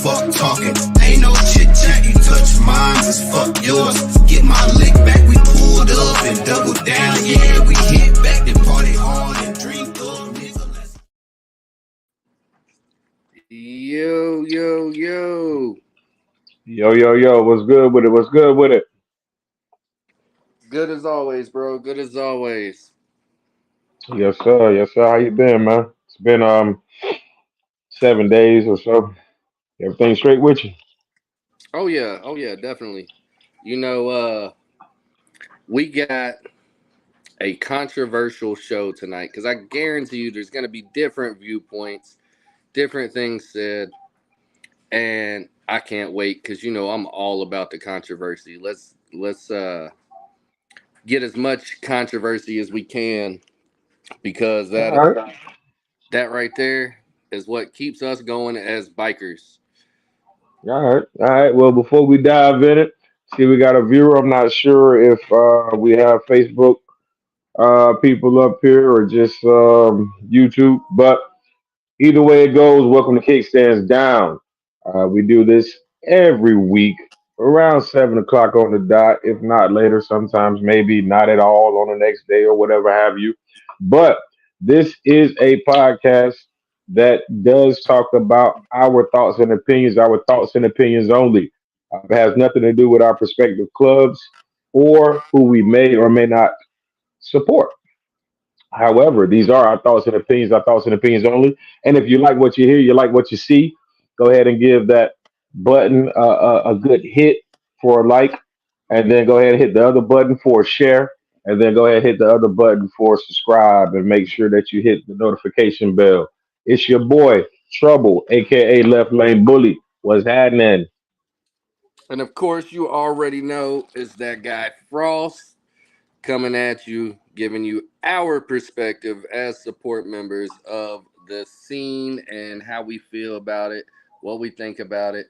fuck talking. Ain't no chit chat, you touch mine, just fuck yours. Get my lick back, we pulled up and doubled down. Yeah, we hit back, then party hard and drink up, nigga. Let's... Yo. Yo, what's good with it? What's good with it? Good as always, bro. Good as always. Yes, sir. Yes, sir. How you been, man? It's been 7 days or so. Everything straight with you? Oh yeah, definitely. You know, we got a controversial show tonight because I guarantee you there's gonna be different viewpoints, different things said, and I can't wait because I'm all about the controversy. Let's get as much controversy as we can because All that right. that right there is what keeps us going as bikers. All right. All right. Well, before we dive in it, see, we got a viewer. I'm not sure if we have Facebook people up here or just YouTube, but either way it goes, welcome to Kickstands Down. We do this every week around 7 o'clock on the dot, if not later, sometimes maybe not at all on the next day or whatever have you. But this is a podcast that does talk about our thoughts and opinions only. It has nothing to do with our prospective clubs or who we may or may not support. However, these are our thoughts and opinions only. And if you like what you hear, you like what you see, go ahead and give that button a good hit for a like, and then go ahead and hit the other button for a share, and then go ahead and hit the other button for subscribe, and make sure that you hit the notification bell. It's your boy Trouble, aka Left Lane Bully. What's happening? And of course, you already know it's that guy Frost coming at you, giving you our perspective as support members of the scene and how we feel about it, what we think about it.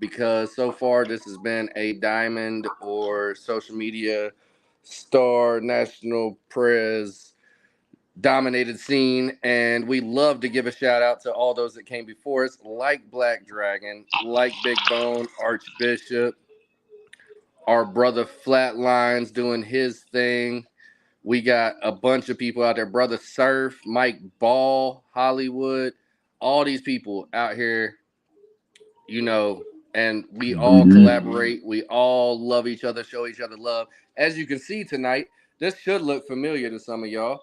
Because so far, this has been a diamond or social media star, national press dominated scene. And we love to give a shout out to all those that came before us, like Black Dragon, like Big Bone, Archbishop, our brother Flatlines doing his thing. We got a bunch of people out there. Brother Surf, Mike Ball, Hollywood, all these people out here, you know, and we all collaborate. We all love each other, show each other love. As you can see tonight, this should look familiar to some of y'all.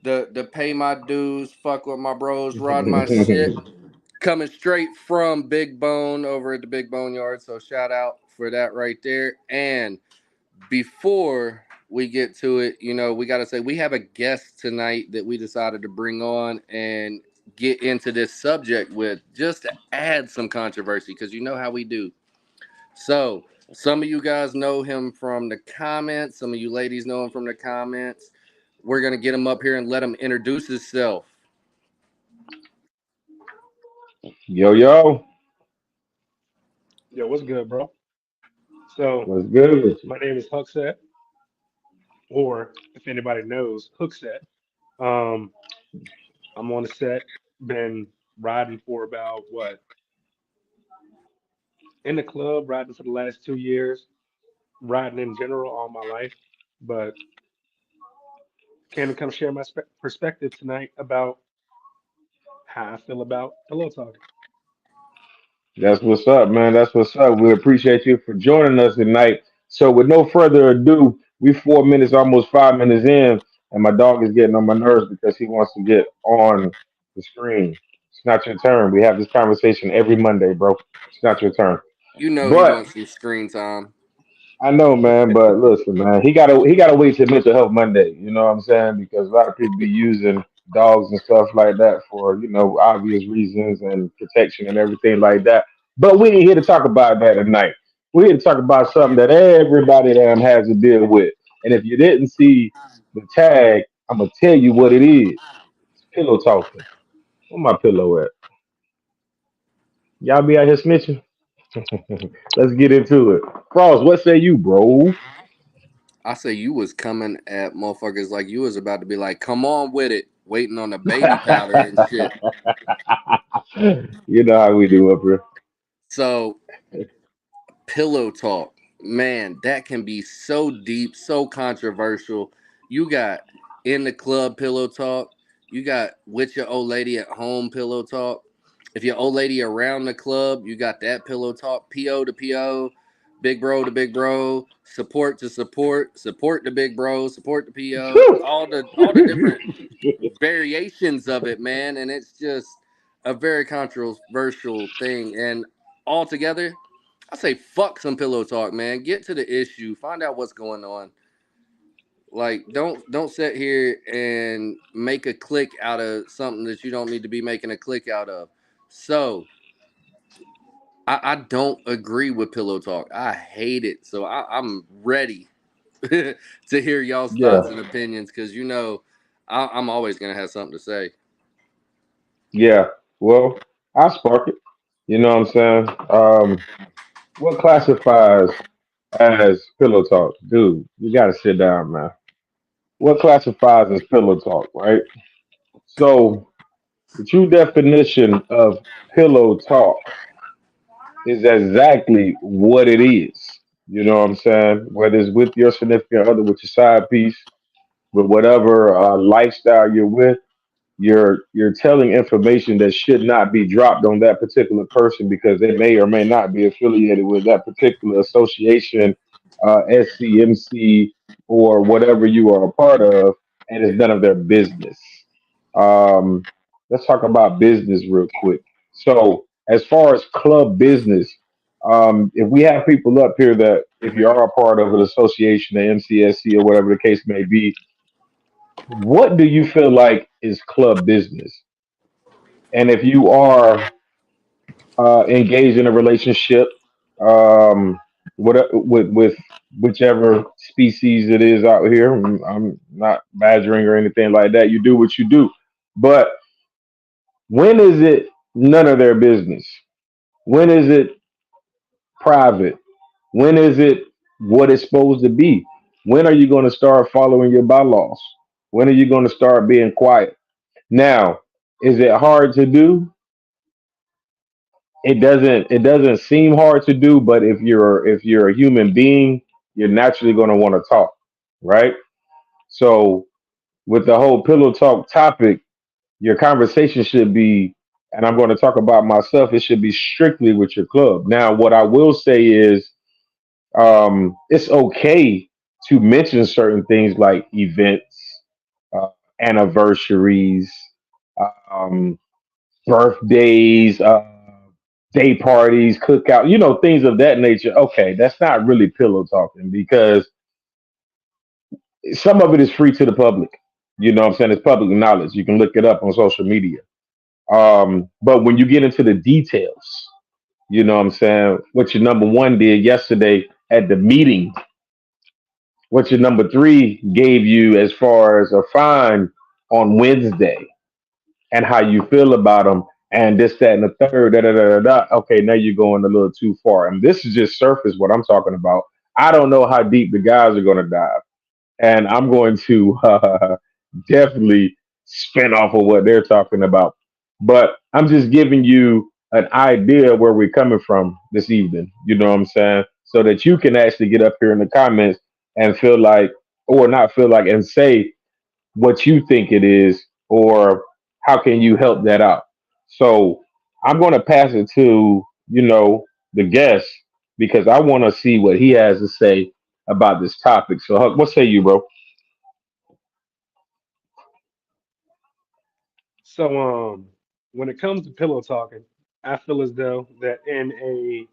The pay my dues, fuck with my bros, rod my shit, coming straight from Big Bone over at the Big Bone Yard. So shout out for that right there. And before we get to it, we got to say we have a guest tonight that we decided to bring on and get into this subject with just to add some controversy because you know how we do. So, some of you guys know him from the comments, some of you ladies know him from the comments. We're going to get him up here and let him introduce himself. Yo, Yo, what's good, bro? So, what's good with you? my name is Huckset, or if anybody knows, Hookset. Um, I'm on the set, been riding for about in the club, riding for the last 2 years, riding in general all my life, but came to come share my perspective tonight about how I feel about pillow talking. That's what's up, man. That's what's up. We appreciate you for joining us tonight. So, with no further ado, we 4 minutes, almost 5 minutes in, and my dog is getting on my nerves because he wants to get on the screen. It's not your turn. We have this conversation every Monday, bro. It's not your turn. You know he But wants some screen time. I know, man. But listen, man, he gotta wait till Mental Health Monday. You know what I'm saying? Because a lot of people be using dogs and stuff like that for obvious reasons and protection and everything like that. But we ain't here to talk about that tonight. We're here to talk about something that everybody damn has to deal with. And if you didn't see the tag, I'm gonna tell you what it is. It's pillow talking. Where my pillow at? Y'all be out here snitching. Let's get into it. Frost, what say you, bro? I say you was coming at motherfuckers like you was about to be like, come on with it, waiting on the baby powder and shit. You know how we do up here. So pillow talk, man, that can be so deep, so controversial. You got in the club pillow talk, you got with your old lady at home pillow talk. If your old lady around the club, you got that pillow talk, PO to PO, big bro to big bro, support to support, support the big bro, support the PO, all the different variations of it, man, and it's just a very controversial thing. And altogether, I say fuck some pillow talk, man. Get to the issue. Find out what's going on. Like, don't sit here and make a click out of something that you don't need to be making a click out of. So I don't agree with pillow talk. I hate it. So I'm ready to hear y'all's thoughts Yeah, and opinions because I'm always gonna have something to say. yeah. Well, I spark it. You know what I'm saying? What classifies as pillow talk? Dude, you gotta sit down, man. What classifies as pillow talk, right? So the true definition of pillow talk is exactly what it is. You know what I'm saying? Whether it's with your significant other, with your side piece, with whatever lifestyle you're with, you're telling information that should not be dropped on that particular person because they may or may not be affiliated with that particular association, SCMC, or whatever you are a part of, and it's none of their business. Um, let's talk about business real quick. So, as far as club business, if we have people up here that, if you are a part of an association, the MCSC, or whatever the case may be, what do you feel like is club business? And if you are engaged in a relationship, with whichever species it is out here, I'm not badgering or anything like that. You do what you do, but when is it none of their business? When is it private? When is it what it's supposed to be? When are you going to start following your bylaws? When are you going to start being quiet? Now, is it hard to do? It doesn't seem hard to do, but if you're a human being, you're naturally going to want to talk, right? So with the whole pillow talk topic, your conversation should be, and I'm going to talk about myself, it should be strictly with your club. Now, what I will say is, it's okay to mention certain things like events, uh, anniversaries, um, birthdays, day parties, cookout, things of that nature. Okay, that's not really pillow talking because some of it is free to the public. You know what I'm saying? It's public knowledge. You can look it up on social media. But when you get into the details, you know what I'm saying? What your number one did yesterday at the meeting, what your number three gave you as far as a fine on Wednesday, and how you feel about them, and this, that, and the third, da da da da da. Okay, now you're going a little too far. And this is just surface what I'm talking about. I don't know how deep the guys are going to dive, and I'm going to definitely spin off of what they're talking about. But I'm just giving you an idea where we're coming from this evening. You know what I'm saying? So that you can actually get up here in the comments and feel like, or not feel like, and say what you think it is, or how can you help that out. So I'm going to pass it to, the guest, because I want to see what he has to say about this topic. So Huck, what say you, bro? So, when it comes to pillow talking, I feel as though that in a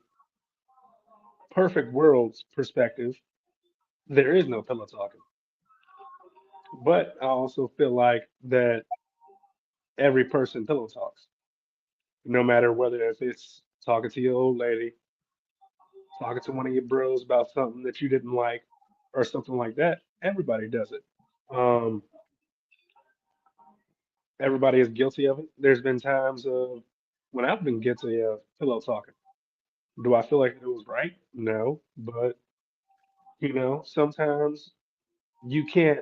perfect world's perspective, there is no pillow talking. But I also feel like that every person pillow talks, no matter whether if it's talking to your old lady, talking to one of your bros about something that you didn't like, or something like that. Everybody does it. Um, everybody is guilty of it. There's been times of when I've been guilty of pillow talking. Do I feel like it was right? No, but sometimes you can't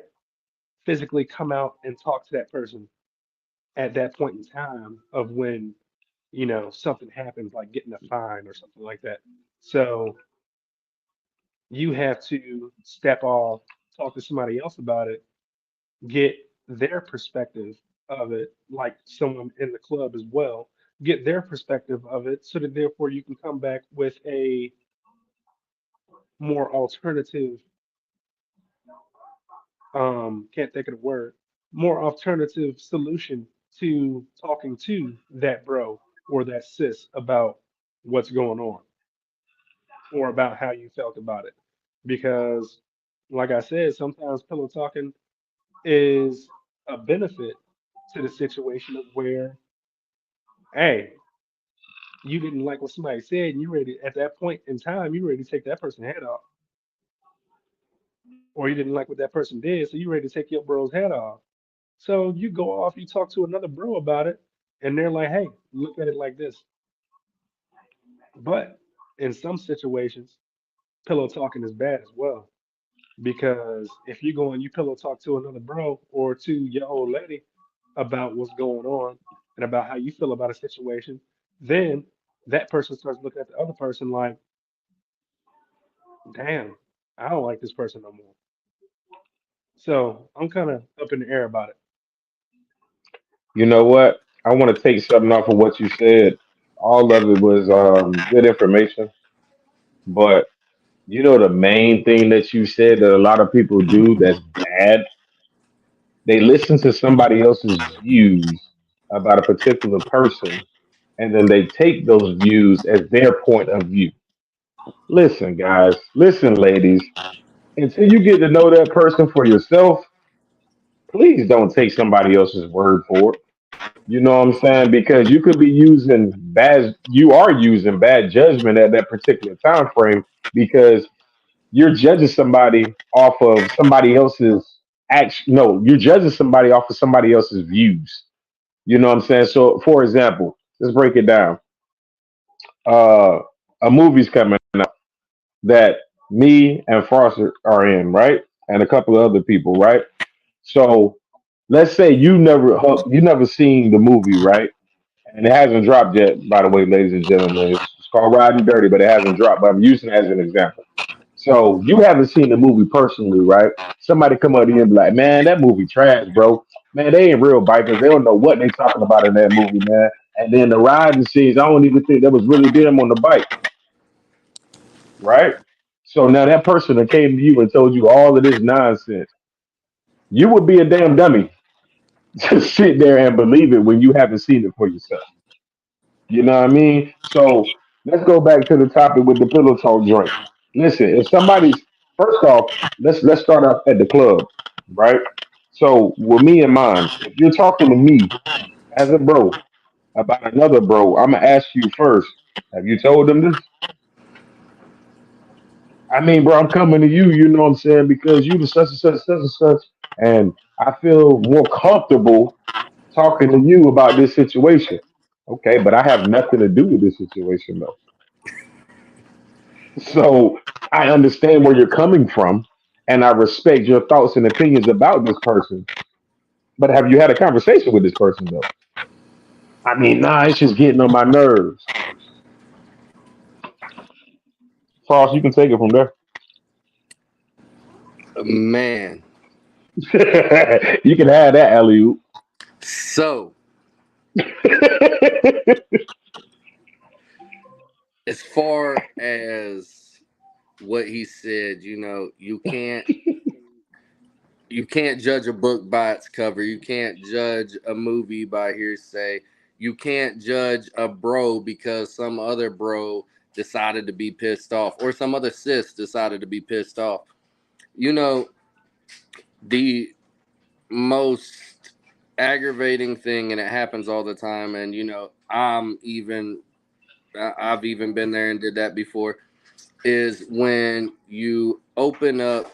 physically come out and talk to that person at that point in time of when something happens like getting a fine or something like that. So you have to step off, talk to somebody else about it, get their perspective of it, like someone in the club as well, get their perspective of it, so that therefore you can come back with a more alternative, can't think of the word, more alternative solution to talking to that bro or that sis about what's going on or about how you felt about it. Because, like I said, sometimes pillow talking is a benefit to the situation of where, hey, you didn't like what somebody said, and you ready at that point in time, you ready to take that person's head off, or you didn't like what that person did, so you ready to take your bro's head off. So you go off, you talk to another bro about it, and they're like, hey, look at it like this. But in some situations, pillow talking is bad as well. Because if you go and you pillow talk to another bro or to your old lady about what's going on and about how you feel about a situation, then that person starts looking at the other person like, damn, I don't like this person no more. So I'm kind of up in the air about it. You know what? I want to take something off of what you said. All of it was good information, but the main thing that you said that a lot of people do that's bad, they listen to somebody else's views about a particular person, and then they take those views as their point of view. Listen, guys, listen, ladies, until you get to know that person for yourself, please don't take somebody else's word for it. You know what I'm saying? Because you are using bad judgment at that particular time frame because you're judging somebody off of somebody else's action. No, you're judging somebody off of somebody else's views. You know what I'm saying? So, for example, let's break it down. Uh, a movie's coming up that me and Foster are in, right? And a couple of other people, right? So, let's say you never seen the movie, right? And it hasn't dropped yet, by the way, ladies and gentlemen. It's called Riding Dirty, but it hasn't dropped. But I'm using it as an example. So you haven't seen the movie personally, right? Somebody come up to you and be like, "Man, that movie trash, bro. Man, they ain't real bikers. They don't know what they talking about in that movie, man." And then the riding scenes, I don't even think that was really them on the bike, right? So now that person that came to you and told you all of this nonsense, you would be a damn dummy to sit there and believe it when you haven't seen it for yourself. You know what I mean? So let's go back to the topic with the pillow talk joint. Listen, if somebody's first off, let's start off at the club, right? So with me in mind, if you're talking to me as a bro about another bro, I'm gonna ask you first. Have you told them this? I mean, bro, I'm coming to you. You know what I'm saying? Because you the such and such, and I feel more comfortable talking to you about this situation. Okay, but I have nothing to do with this situation though. So I understand where you're coming from and I respect your thoughts and opinions about this person. But have you had a conversation with this person though? I mean, nah, it's just getting on my nerves. Frost, you can take it from there. Man. You can have that alley oop. So, as far as what he said, you can't judge a book by its cover. You can't judge a movie by hearsay. You can't judge a bro because some other bro decided to be pissed off or some other sis decided to be pissed off. You know, the most aggravating thing, and it happens all the time, and I've even been there and did that before, is when you open up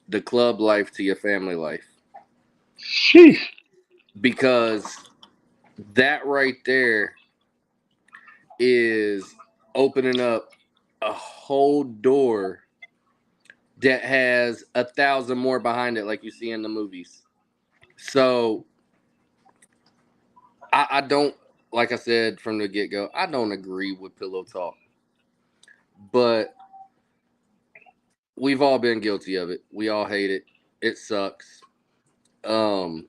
the club life to your family life. Sheesh. Because that right there is opening up a whole door that has 1,000 more behind it, like you see in the movies. So I don't. like I said from the get go, I don't agree with pillow talk, but we've all been guilty of it. We all hate it. It sucks. Um,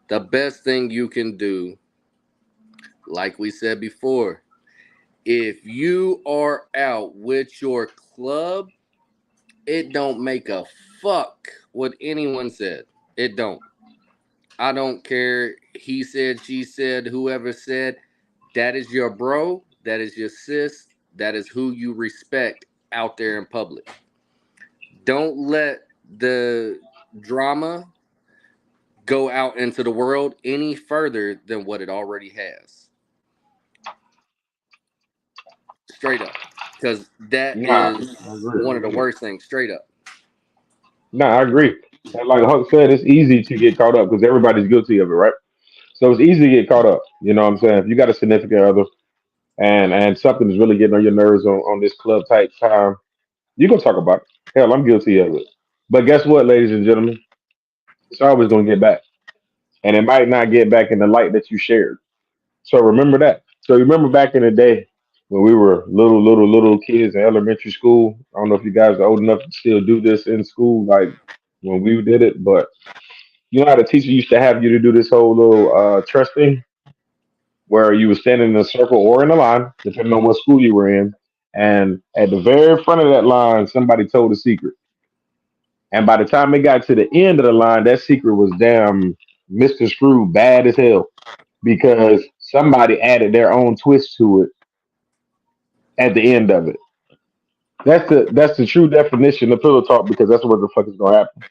the best thing you can do, like we said before, if you are out with your club, it don't make a fuck what anyone said. It don't. I don't care. He said, she said, whoever said. That is your bro. That is your sis. That is who you respect out there in public. Don't let the drama go out into the world any further than what it already has. Straight up. Because that Nah, is I agree. one of the worst things. Straight up. Nah, I agree. And like Huck said, it's easy to get caught up because everybody's guilty of it, right? So it's easy to get caught up. You know what I'm saying? If you got a significant other and something is really getting on your nerves on this club type time, you gonna talk about it. Hell, I'm guilty of it. But guess what, ladies and gentlemen? It's always gonna get back. And it might not get back in the light that you shared. So remember that. So remember back in the day when we were little kids in elementary school. I don't know if you guys are old enough to still do this in school, like when we did it, but you know how the teacher used to have you to do this whole little trust thing where you were standing in a circle or in a line, depending on what school you were in. And at the very front of that line, somebody told a secret. And by the time it got to the end of the line, that secret was damn Mr. Screw bad as hell because somebody added their own twist to it at the end of it. That's the true definition of pillow talk because that's what the fuck is gonna happen.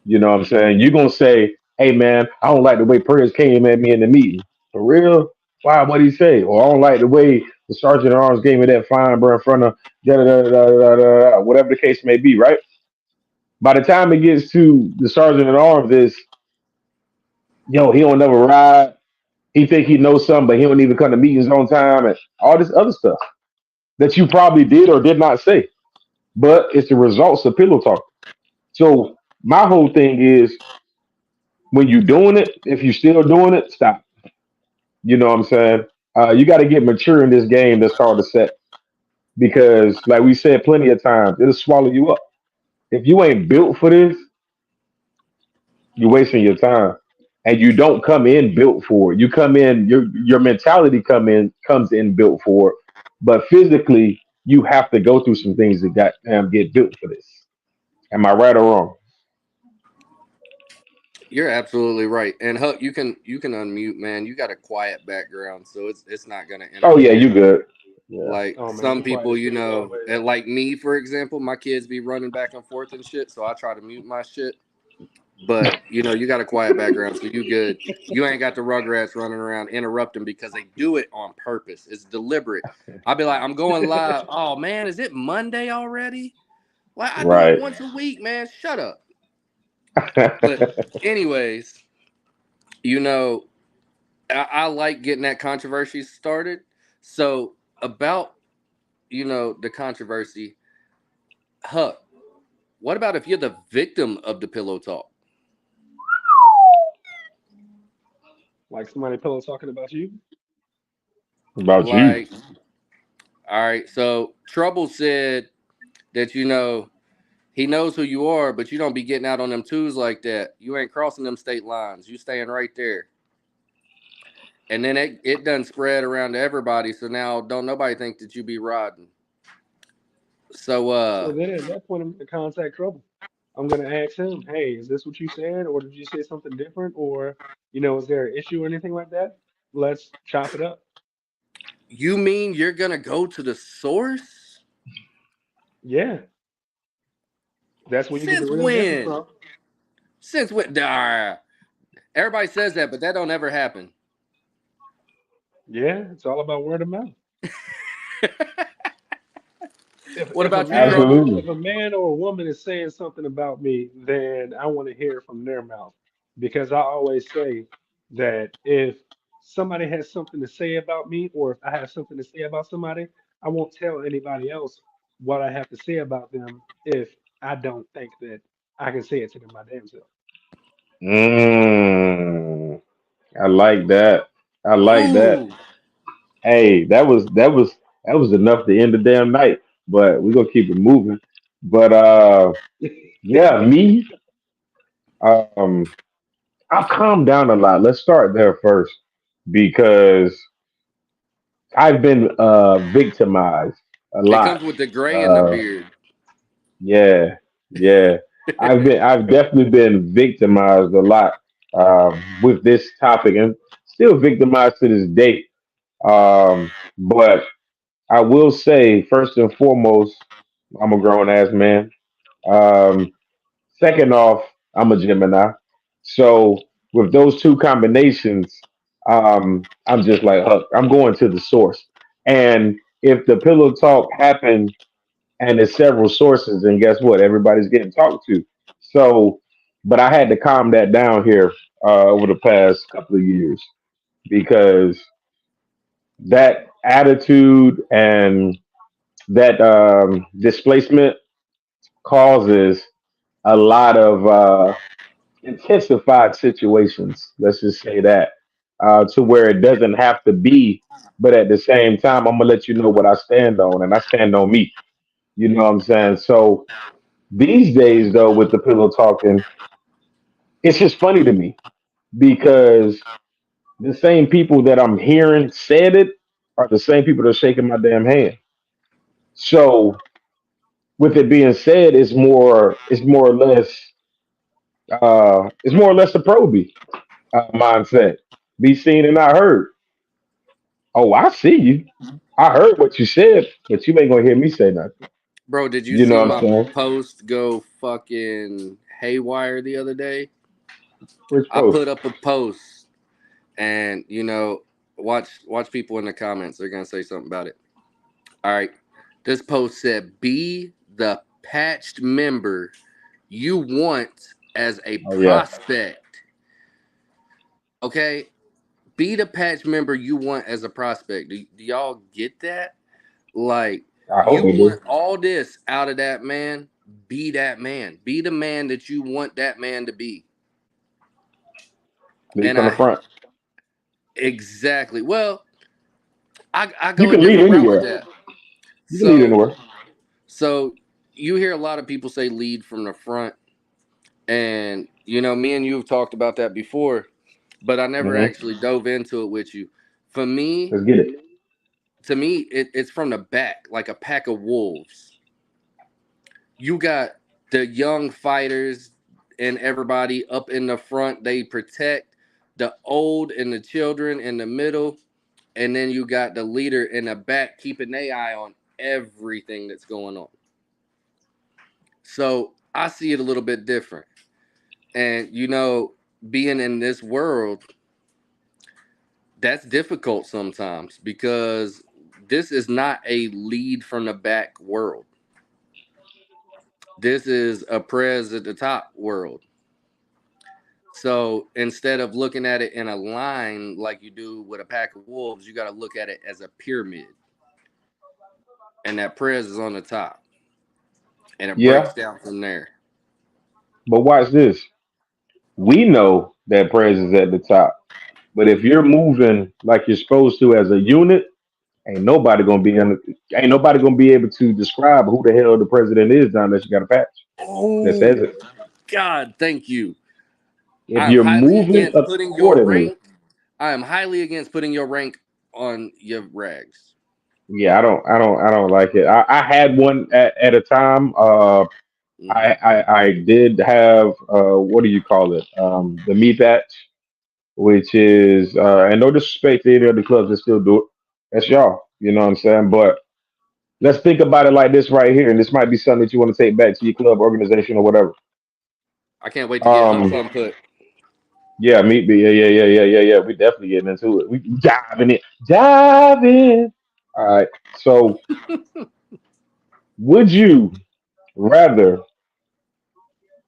You know what I'm saying? You're gonna say, "Hey man, I don't like the way Perez came at me in the meeting." For real? Why? What would he say? Or I don't like the way the sergeant at arms gave me that fine, bro, in front of da da da da da da, da, whatever the case may be. Right? By the time it gets to the sergeant at arms, is yo, he don't never ride. He think he knows something, but he don't even come to meetings on time, and all this other stuff that you probably did or did not say. But it's the results of pillow talk. So my whole thing is when you're doing it, if you're still doing it, stop. You know what I'm saying? You got to get mature in this game that's called a set because, like we said plenty of times, it'll swallow you up. If you ain't built for this, you're wasting your time, and you don't come in built for it. You come in, your mentality comes in built for it, but physically you have to go through some things that got get built for this. Am I right or wrong? You're absolutely right. And Huck, you can unmute, man. You got a quiet background, so it's not gonna Oh yeah, interfere. you good. Yeah. Like Oh man, some I'm quiet people, as shit as always. and like me, for example, my kids be running back and forth and shit, so I try to mute my shit. But you got a quiet background, so you good. You ain't got the rugrats running around interrupting because they do it on purpose. It's deliberate. I'll be like, I'm going live. Oh man, is it Monday already? Like I do it Right. once a week, man. Shut up. But anyways, you know, I like getting that controversy started. So about the controversy, Huck, what about if you're the victim of the pillow talk? Like somebody pillow talking about you. About you. Like, all right, so Trouble said that he knows who you are, but you don't be getting out on them twos like that. You ain't crossing them state lines. You staying right there. And then it done spread around to everybody. So now don't nobody think that you be riding. So Well, then at that point, I'm gonna contact Trouble. I'm gonna ask him, "Hey, is this what you said, or did you say something different, or is there an issue or anything like that? Let's chop it up." you mean you're gonna go to the source? Yeah, that's where you get the Since real answer when? from. Since when? Everybody says that, but that don't ever happen. Yeah, it's all about word of mouth. If What if a about you, man Trouble? Absolutely. if a man or a woman is saying something about me, then I want to hear it from their mouth because I always say that if somebody has something to say about me, or if I have something to say about somebody, I won't tell anybody else what I have to say about them if I don't think that I can say it to them my damn self. Mm, I like that. I like that. Ooh, Hey, that was enough to end the damn night. But we're gonna keep it moving. But yeah, me, um, I've calmed down a lot. Let's start there first because I've been victimized a it lot. comes with the gray and the Uh, beard. yeah, yeah. I've definitely been victimized a lot with this topic, and still victimized to this day. But I will say, first and foremost, I'm a grown ass man. Um, Second off, I'm a Gemini. So with those two combinations, I'm just like, Huck, I'm going to the source. And if the pillow talk happened and there's several sources, and guess what? Everybody's getting talked to. So, but I had to calm that down here over the past couple of years because that attitude and that displacement causes a lot of intensified situations. Let's just say that to where it doesn't have to be, but at the same time, I'm gonna let you know what I stand on, and I stand on me. You know what I'm saying? So these days, though, with the pillow talking, it's just funny to me because the same people that I'm hearing said it are the same people that are shaking my damn hand. So with it being said, it's more or less a probie mindset. Be seen and not heard. Oh, I see you. I heard what you said, but you ain't gonna hear me say nothing. Bro, did you You know see what I'm my saying? post go fucking haywire the other day? Which I post? put up a post and watch people in the comments. They're gonna say something about it. All right. This post said be the patched member you want as a Oh yeah, prospect. Okay? Be the patch member you want as a prospect. Do y'all get that? Like, I hope you they do. want all this out of that man. Be that man. Be the man that you want that man to be. Lead And from the I front. exactly. Well, I You go a can lead different route with anywhere. that. You can lead So anywhere. so you hear a lot of people say lead from the front, and me and you have talked about that before, but I never Hmm. actually dove into it with you. For me, Let's get it. to me, it's from the back, like a pack of wolves. You got the young fighters and everybody up in the front. They protect the old and the children in the middle. And then you got the leader in the back keeping their eye on everything that's going on. So I see it a little bit different. And being in this world, that's difficult sometimes because this is not a lead from the back world. This is a prez at the top world. So instead of looking at it in a line like you do with a pack of wolves, you got to look at it as a pyramid. And that prez is on the top. And it Yeah, breaks down from there. but watch this. We know that praise is at the top, but if you're moving like you're supposed to as a unit, ain't nobody gonna be able to describe who the hell the president is unless you got a patch that says Oh, it. God, thank you. If I'm you're highly moving against putting your accordingly, rank. I am highly against putting your rank on your rags. yeah, I don't like it. I had one at a time. Hmm. I did have what do you call it? The me patch, which is and no disrespect to any of the clubs that still do it. That's y'all. You know what I'm saying? But let's think about it like this right here, and this might be something that you want to take back to your club, organization, or whatever. I can't wait to get Huck's Um, input. yeah, meet me. Yeah. We definitely getting into it. We diving in, dive in. All right. So, would you rather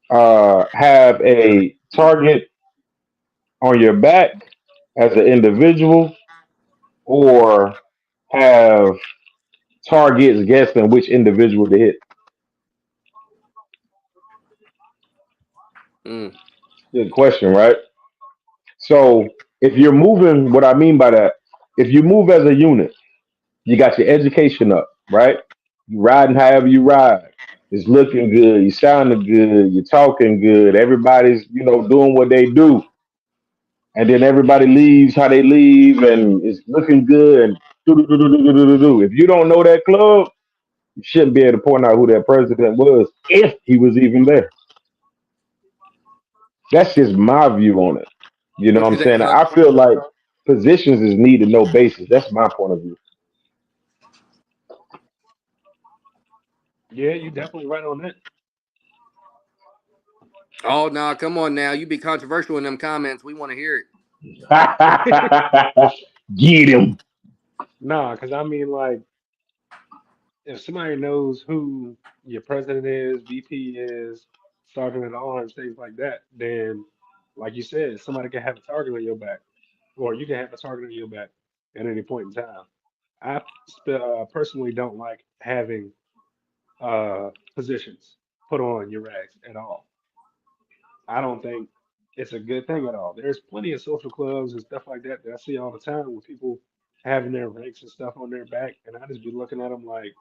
have a target on your back as an individual, or have targets guessing which individual to hit? Mm. Good question, right? So If you're moving, what I mean by that, if you move as a unit, you got your education up, right? You riding however you ride. It's looking good. You sounding good. You're talking good. Everybody's, doing what they do. And then everybody leaves how they leave and it's looking good and do. If you don't know that club, you shouldn't be able to point out who that president was if he was even there. That's just my view on it. You know What what you I'm think, saying? Huck? I feel like positions is need to know basis. That's my point of view. Yeah, you definitely right on that. Oh no, come on now. You be controversial in them comments. We want to hear it. Get him. Nah, because I mean, like, if somebody knows who your president is, VP is, sergeant at arms, things like that, then, like you said, somebody can have a target on your back, or you can have a target on your back at any point in time. I personally don't like having positions put on your rags at all. I don't think it's a good thing at all. There's plenty of social clubs and stuff like that that I see all the time with people having their ranks and stuff on their back, and I just be looking at them like,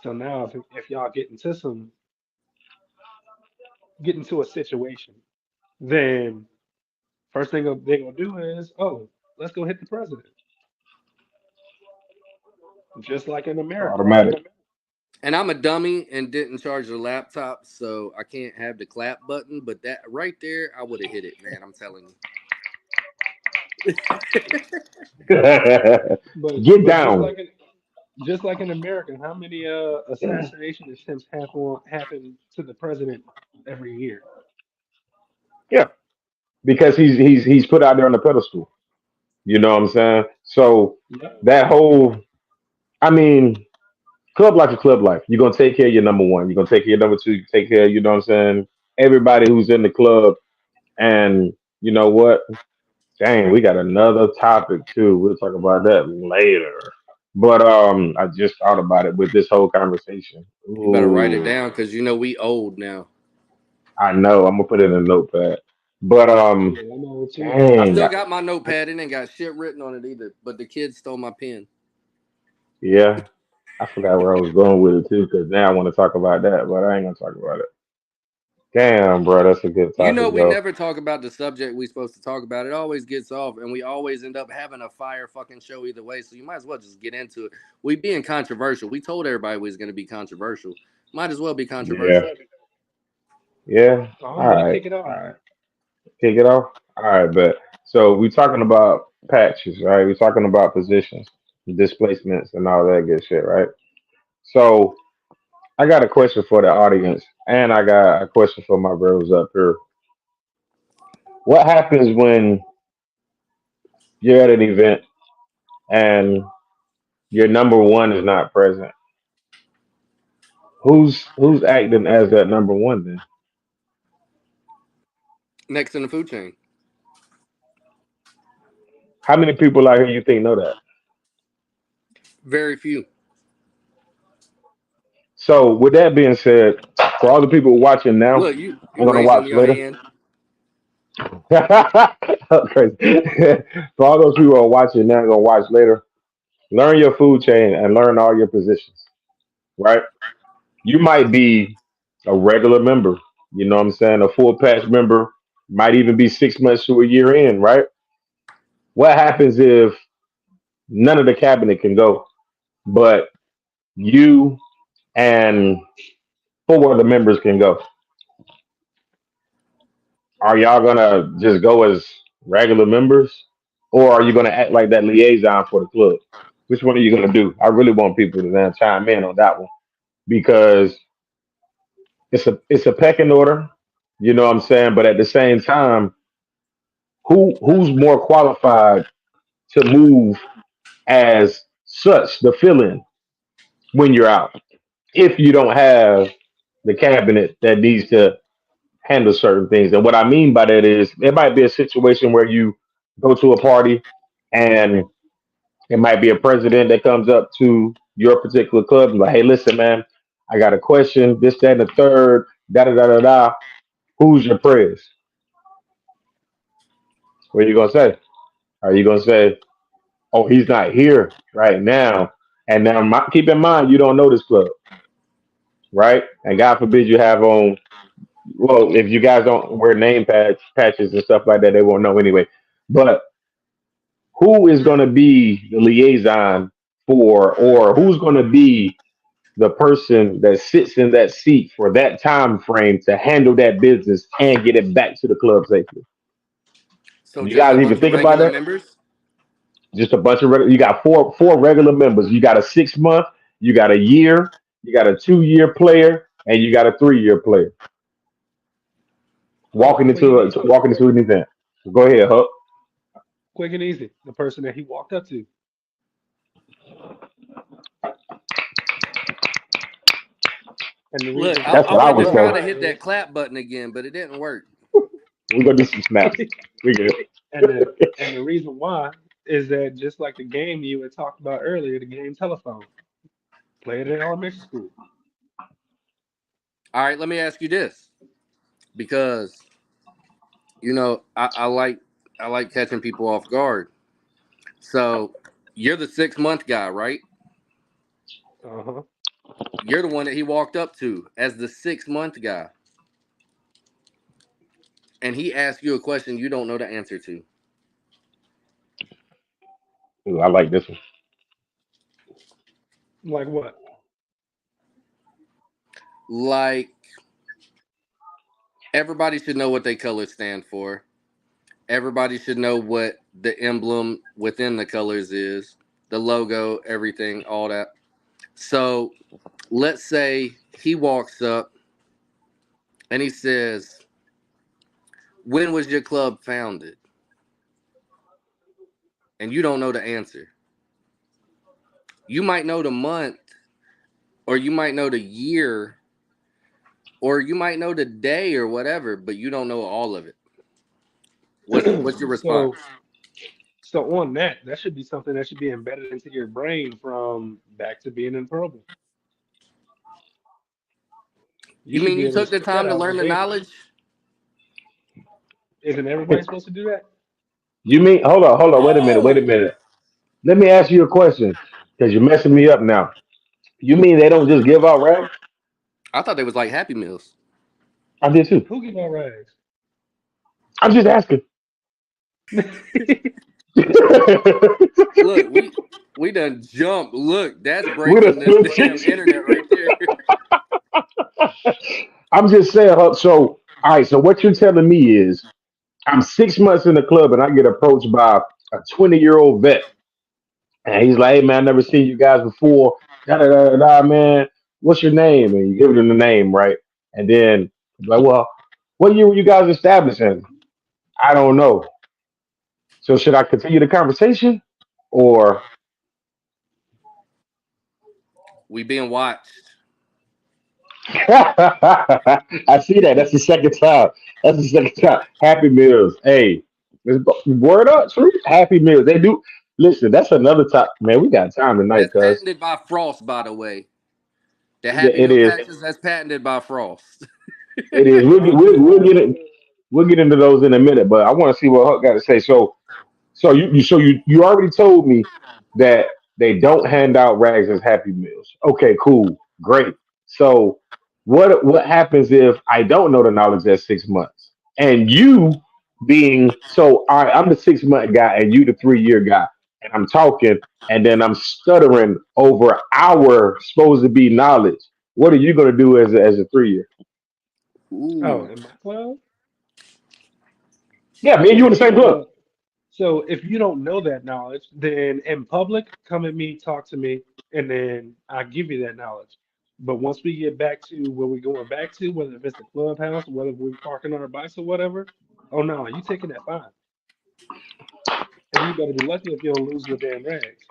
so now if y'all get into a situation, then first thing they gonna do is, oh, let's go hit the president, just like in America. Automatic. And I'm a dummy and didn't charge the laptop, so I can't have the clap button. But that right there, I would have hit it, man. I'm telling Get But just down. like in America, how many assassination attempts happen to the president every year? Yeah, because he's put out there on the pedestal. You know what I'm saying? So Yep. that whole, I mean, club life is club life. You're gonna take care of your number one. You're gonna take care of your number two. You take care, you know what I'm saying? Everybody who's in the club. And you know what? Dang, we got another topic too. We'll talk about that later. But I just thought about it with this whole conversation. you better write it Ooh, down because we old now. I know. I'm gonna put it in a notepad. But Yeah, I'm old too. I dang, still got my notepad. It ain't got shit written on it either. But the kids stole my pen. yeah, I forgot where I was going with it too. Because now I want to talk about that, but I ain't gonna talk about it. Damn, bro, that's a good topic, We though. never talk about the subject we supposed to talk about. It always gets off, and we always end up having a fire fucking show either way. So you might as well just get into it. We being controversial. We told everybody we was going to be controversial. Might as well be Yeah, controversial. yeah. Oh, All yeah, right, kick it all off. right. Kick it off. All right, but so we talking about patches, right? We're talking about positions, displacements, and all that good shit, right? So I got a question for the audience, and I got a question for my bros up here. What happens when you're at an event and your number one is not present? Who's acting as that number one then? Next in the food chain. How many people out here you think know that? Very few. So with that being said, for all the people watching now Look, you and you gonna raising watch your later. hand. Crazy. For all those people who are watching now and gonna watch later, learn your food chain and learn all your positions. Right? You might be a regular member, you know what I'm saying, a full patch member, might even be 6 months to a year in, right? What happens if none of the cabinet can go, but you and four other members can go? Are y'all gonna just go as regular members, or are you gonna act like that liaison for the club? Which one are you gonna do? I really want people to then chime in on that one because it's a pecking order. You know what I'm saying? But at the same time, who's more qualified to move as such the fill-in when you're out? If you don't have the cabinet that needs to handle certain things. And what I mean by that is there might be a situation where you go to a party and it might be a president that comes up to your particular club and like, hey, listen, man, I got a question, this, that, and the third, da da da da da. Who's your prez? What are you gonna say? Are you gonna say, "Oh, he's not here right now"? And now, keep in mind, you don't know this club, right? And God forbid you have on. Well, if you guys don't wear patches and stuff like that, they won't know anyway. But who is going to be the liaison for, or who's going to be the person that sits in that seat for that time frame to handle that business and get it back to the club safely? So You just a guys even bunch of think about regular that? members. Just a bunch of you got four regular members. You got a 6 month, you got a year, you got a 2 year player, and you got a 3 year player Oh, walking into an event. Go ahead, Huck. quick and easy. The person that he walked up to. And the Look, reason I, That's I what I wanted to would try say. to hit why that clap button again, but it didn't work. We're gonna do some snaps. We good. and the reason why is that just like the game you had talked about earlier, the game telephone, play it in elementary school. All right, let me ask you this, because I like catching people off guard. So you're the 6 month guy, right? Uh-huh. You're the one that he walked up to as the 6 month guy, and he asked you a question you don't know the answer to. Ooh, I like this one. Like what? Like, everybody should know what they colors stand for. Everybody should know what the emblem within the colors is, the logo, everything, all that. So let's say he walks up and he says, "When was your club founded?" And you don't know the answer. You might know the month, or you might know the year, or you might know the day or whatever, but you don't know all of it. What's your response? So so on that should be something that should be embedded into your brain from back to being in Proble. You You should mean be you able to took the spit that time to out learn the verbatim. knowledge? Isn't everybody supposed to do that? You mean hold on, wait a Oh, minute. Let me ask you a question because you're messing me up now. You mean they don't just give out rags? I thought they was like Happy Meals. I did too. Who give out rags? I'm just asking. Look, we done jumped. Look, that's With breaking the damn a internet right there. I'm just saying, Huck. So, all right. So, what you're telling me is, I'm 6 months in the club and I get approached by a 20-year-old vet, and he's like, "Hey, man, I never seen you guys before. Da da da da, da, man. What's your name?" And you give him the name, right? And then, like, well, what year were you guys establishing? I don't know. So, should I continue the conversation, or We being watched. I see that. That's the second time. That's the second time. Happy Meals. Hey, word up, truth. Happy Meals. They do. Listen, that's another time. Man, we got time tonight, That's cuz. patented by Frost, by the way. The Yeah, Happy it Meal is. patches, that's patented by Frost. It is. We'll get into those in a minute, but I want to see what Huck got to say. So you already told me that they don't hand out rags as Happy Meals. Okay, cool, great. So what happens if I don't know the knowledge at 6 months? And you being so, all right, I'm the 6 month guy and you the 3 year guy, and I'm talking and then I'm stuttering over our supposed to be knowledge. What are you gonna do as a 3 year? Oh, Ooh. in my club? Yeah, me and you in the same club. Well, so if you don't know that knowledge, then in public, come at me, talk to me, and then I give you that knowledge. But once we get back to where we're going back to, whether if it's the clubhouse, whether we're parking our bikes or whatever, oh no, you taking that fine. And you better be lucky if you don't lose your damn rags.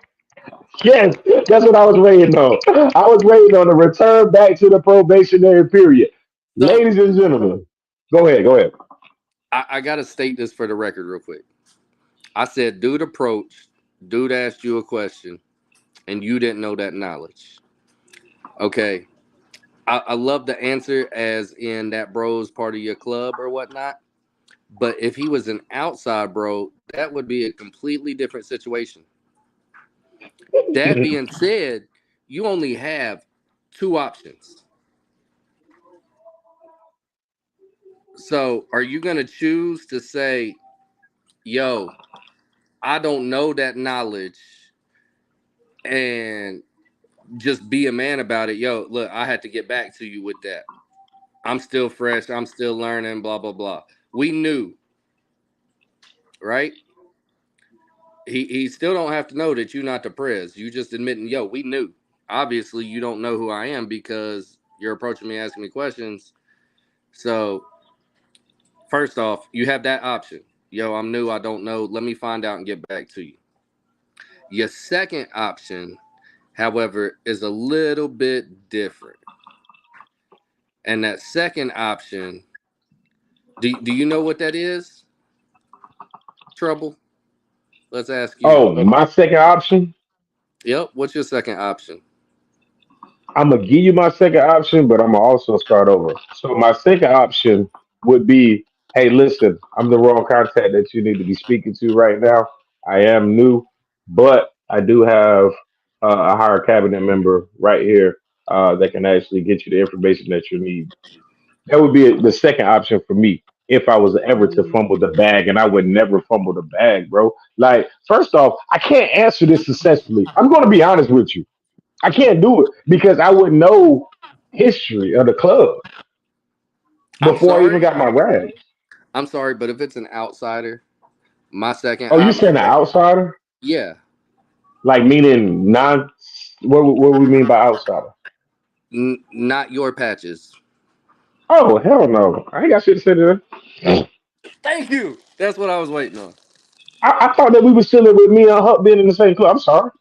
Yes, that's what I was waiting on. I was waiting on the return back to the probationary period. So Ladies and gentlemen, go ahead, go ahead. I got to state this for the record real quick. I said, dude approached, dude asked you a question, and you didn't know that knowledge. Okay. I love the answer as in that bro's part of your club or whatnot. But if he was an outside bro, that would be a completely different situation. That being said, you only have two options. So are you going to choose to say, yo, I don't know that knowledge and just be a man about it? Yo, look, I had to get back to you with that. I'm still fresh. I'm still learning, blah, blah, blah. We knew, right? He still don't have to know that you're not the prez. You just admitting, yo, we knew. Obviously, you don't know who I am because you're approaching me, asking me questions. So, first off, you have that option. Yo, I'm new. I don't know. Let me find out and get back to you. Your second option, however, is a little bit different. And that second option, do you know what that is? Trouble? Let's ask you. Oh, my second option. Yep. What's your second option? I'm gonna give you my second option, but I'm gonna also start over. So my second option would be, hey, listen, I'm the wrong contact that you need to be speaking to right now. I am new, but I do have a higher cabinet member right here that can actually get you the information that you need. That would be the second option for me if I was ever to fumble the bag, and I would never fumble the bag, bro. Like, first off, I can't answer this successfully. I'm going to be honest with you. I can't do it because I would know history of the club I'm before I even sorry. got my rag. I'm sorry, but if it's an outsider, my second Oh, you saying option, an outsider? yeah, Like meaning non? What we mean by outsider? not your patches. Oh hell no! I ain't got shit to say to that. Thank you. That's what I was waiting on. I thought that we were still with me and Huck being in the same club. I'm sorry.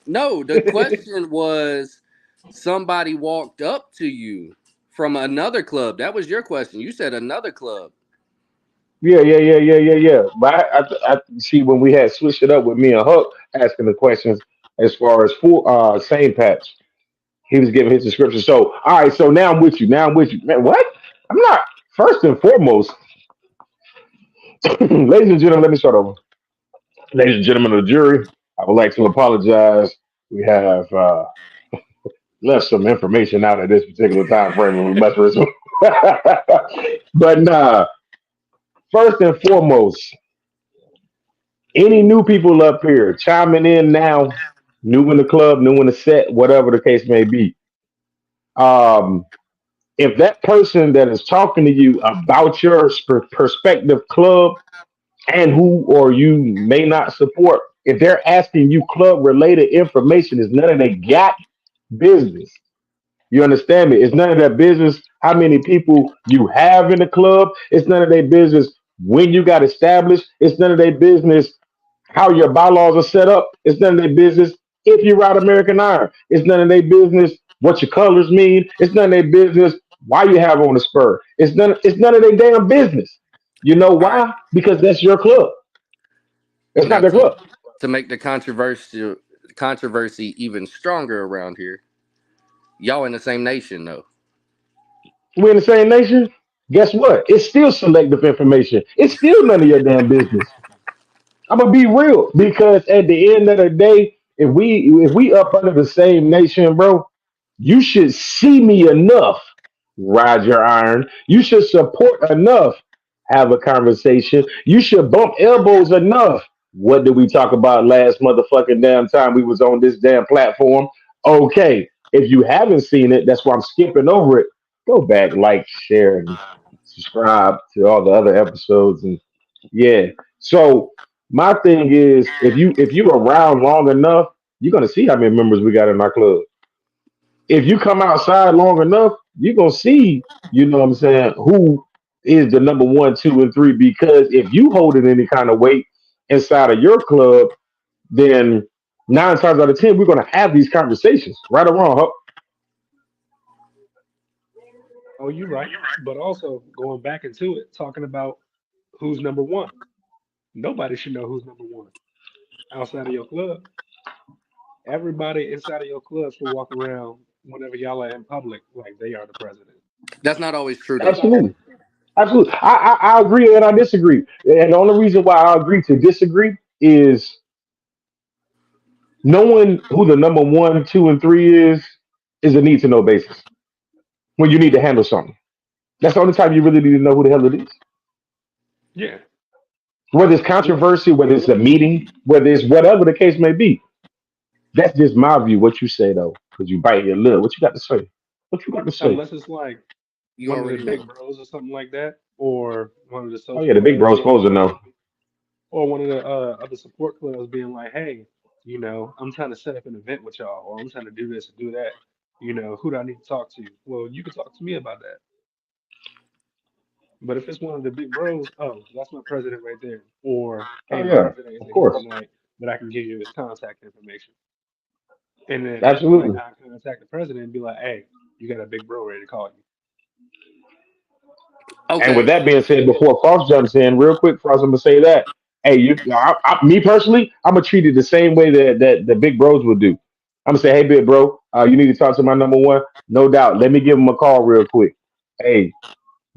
No, the question was somebody walked up to you from another club. That was your question. You said another club. Yeah. But I see when we had switched it up with me and Huck asking the questions as far as full same patch. He was giving his description. So all right, so now I'm with you. Now I'm with you. Man, what? I'm not first and foremost, ladies and gentlemen, let me start over. Ladies and gentlemen of the jury, I would like to apologize. We have left some information out at this particular time frame and we must resume. But nah, first and foremost, any new people up here chiming in now, new in the club, new in the set, whatever the case may be. Um, if that person that is talking to you about your perspective club and who or you may not support, if they're asking you club related information, is none of their got business. You understand me? It's none of their business how many people you have in the club. It's none of their business when you got established. It's none of their business how your bylaws are set up. It's none of their business if you ride American Iron. It's none of their business what your colors mean. It's none of their business why you have on a spur. It's none of their damn business. You know All right. why? Because that's your club. It's not Now their club. to make the controversy even stronger around here, y'all in the same nation though. We're in the same nation. Guess what? It's still selective information. It's still none of your damn business. I'm gonna be real because at the end of the day, if we up under the same nation, bro, you should see me enough, ride your iron. You should support enough, have a conversation. You should bump elbows enough. What did we talk about last motherfucking damn time we was on this damn platform? Okay, if you haven't seen it, that's why I'm skipping over it. Go back, like, share, and subscribe to all the other episodes. And yeah, so my thing is, if you around long enough, you're gonna see how many members we got in our club. If you come outside long enough, you're gonna see, you know what I'm saying, who is the number one, two, and three. Because if you hold it any kind of weight inside of your club, then nine times out of ten, we're gonna have these conversations, right or wrong, huh? Oh, you're right. But also going back into it, talking about who's number one. Nobody should know who's number one outside of your club. Everybody inside of your club should walk around whenever y'all are in public like they are the president. That's not always true though. Absolutely. Absolutely. I agree and I disagree. And the only reason why I agree to disagree is knowing who the number one, two, and three is a need to know basis when you need to handle something. That's the only time you really need to know who the hell it is. Yeah. Whether it's Well, controversy, whether it's a meeting, whether it's whatever the case may be. That's just my view. What you say though, because you bite your lip. What you got to say? What you got to say? unless it's like You one of the already big know. bros or something like that, or one of the Oh social yeah, the big clubs bro's being supposed to like, know. or one of the other support clubs being like, hey, I'm trying to set up an event with y'all, or I'm trying to do this and do that. Who do I need to talk to? Well, you can talk to me about that. But if it's one of the big bros, oh, that's my president right there. Or, Oh hey, my yeah, president of isn't here course, tonight, but I can give you his contact information. And then at that point, absolutely. I contact the president and be like, hey, you got a big bro ready to call you. And with Okay. that being said, before Frost jumps in, real quick, Frost, I'm gonna say that. Hey, me personally, I'm gonna treat it the same way that the big bros would do. I'm gonna say, hey, big bro, you need to talk to my number one. No doubt. Let me give him a call real quick. Hey,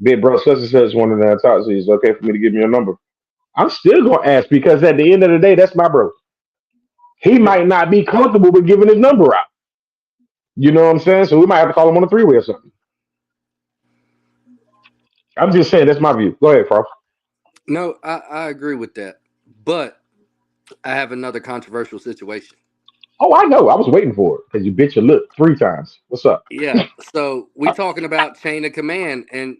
big bro, such and such wanted to talk to you. Is it okay for me to give you a number? I'm still gonna ask because at the end of the day, that's my bro. He Yeah. might not be comfortable with giving his number out. You know what I'm saying? So we might have to call him on a three way or something. I'm just saying that's my view. Go ahead, Frost. No, I agree with that. But I have another controversial situation. Oh, I know. I was waiting for it because you bit your lip three times. What's up? Yeah. So we talking about chain of command and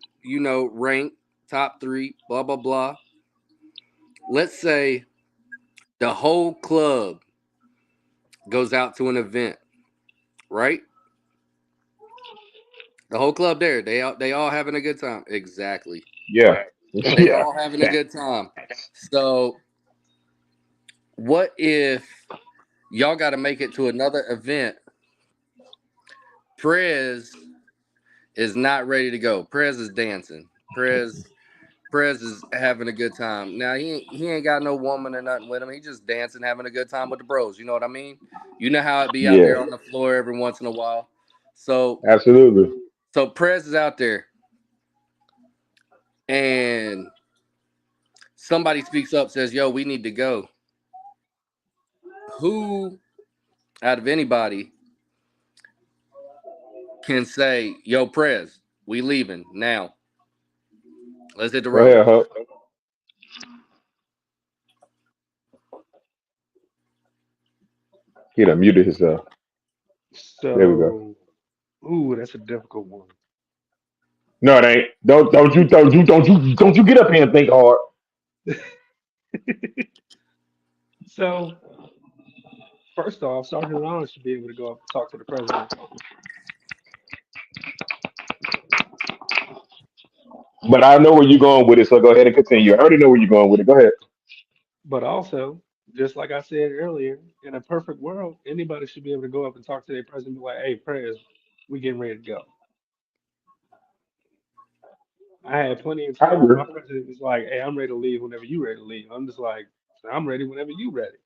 rank, top three, blah blah blah. Let's say the whole club goes out to an event, right? The whole club there. They all having a good time. Exactly. Yeah. They Yeah. all having a good time. So what if y'all got to make it to another event? Prez is not ready to go. Prez is dancing. Prez is having a good time. Now he ain't got no woman or nothing with him. He just dancing, having a good time with the bros. You know what I mean? You know how it be out Yeah. there on the floor every once in a while. So Absolutely. so Prez is out there and somebody speaks up, says, "Yo, we need to go." Who out of anybody can say, "Yo, Prez, we leaving now. Let's hit the Go road." ahead, Huck. He done muted himself. There we go. So, ooh, that's a difficult one. No, it ain't. Don't you get up here and think hard. So, first off, Sergeant Lawrence should be able to go up and talk to the president. But I know where you're going with it, so go ahead and continue. I already know where you're going with it. Go ahead. But also, just like I said earlier, in a perfect world, anybody should be able to go up and talk to their president and be like, hey, Prez, we getting ready to go. I had plenty of I times agree. my president was like, hey, I'm ready to leave whenever you ready to leave. I'm just like, I'm ready whenever you ready.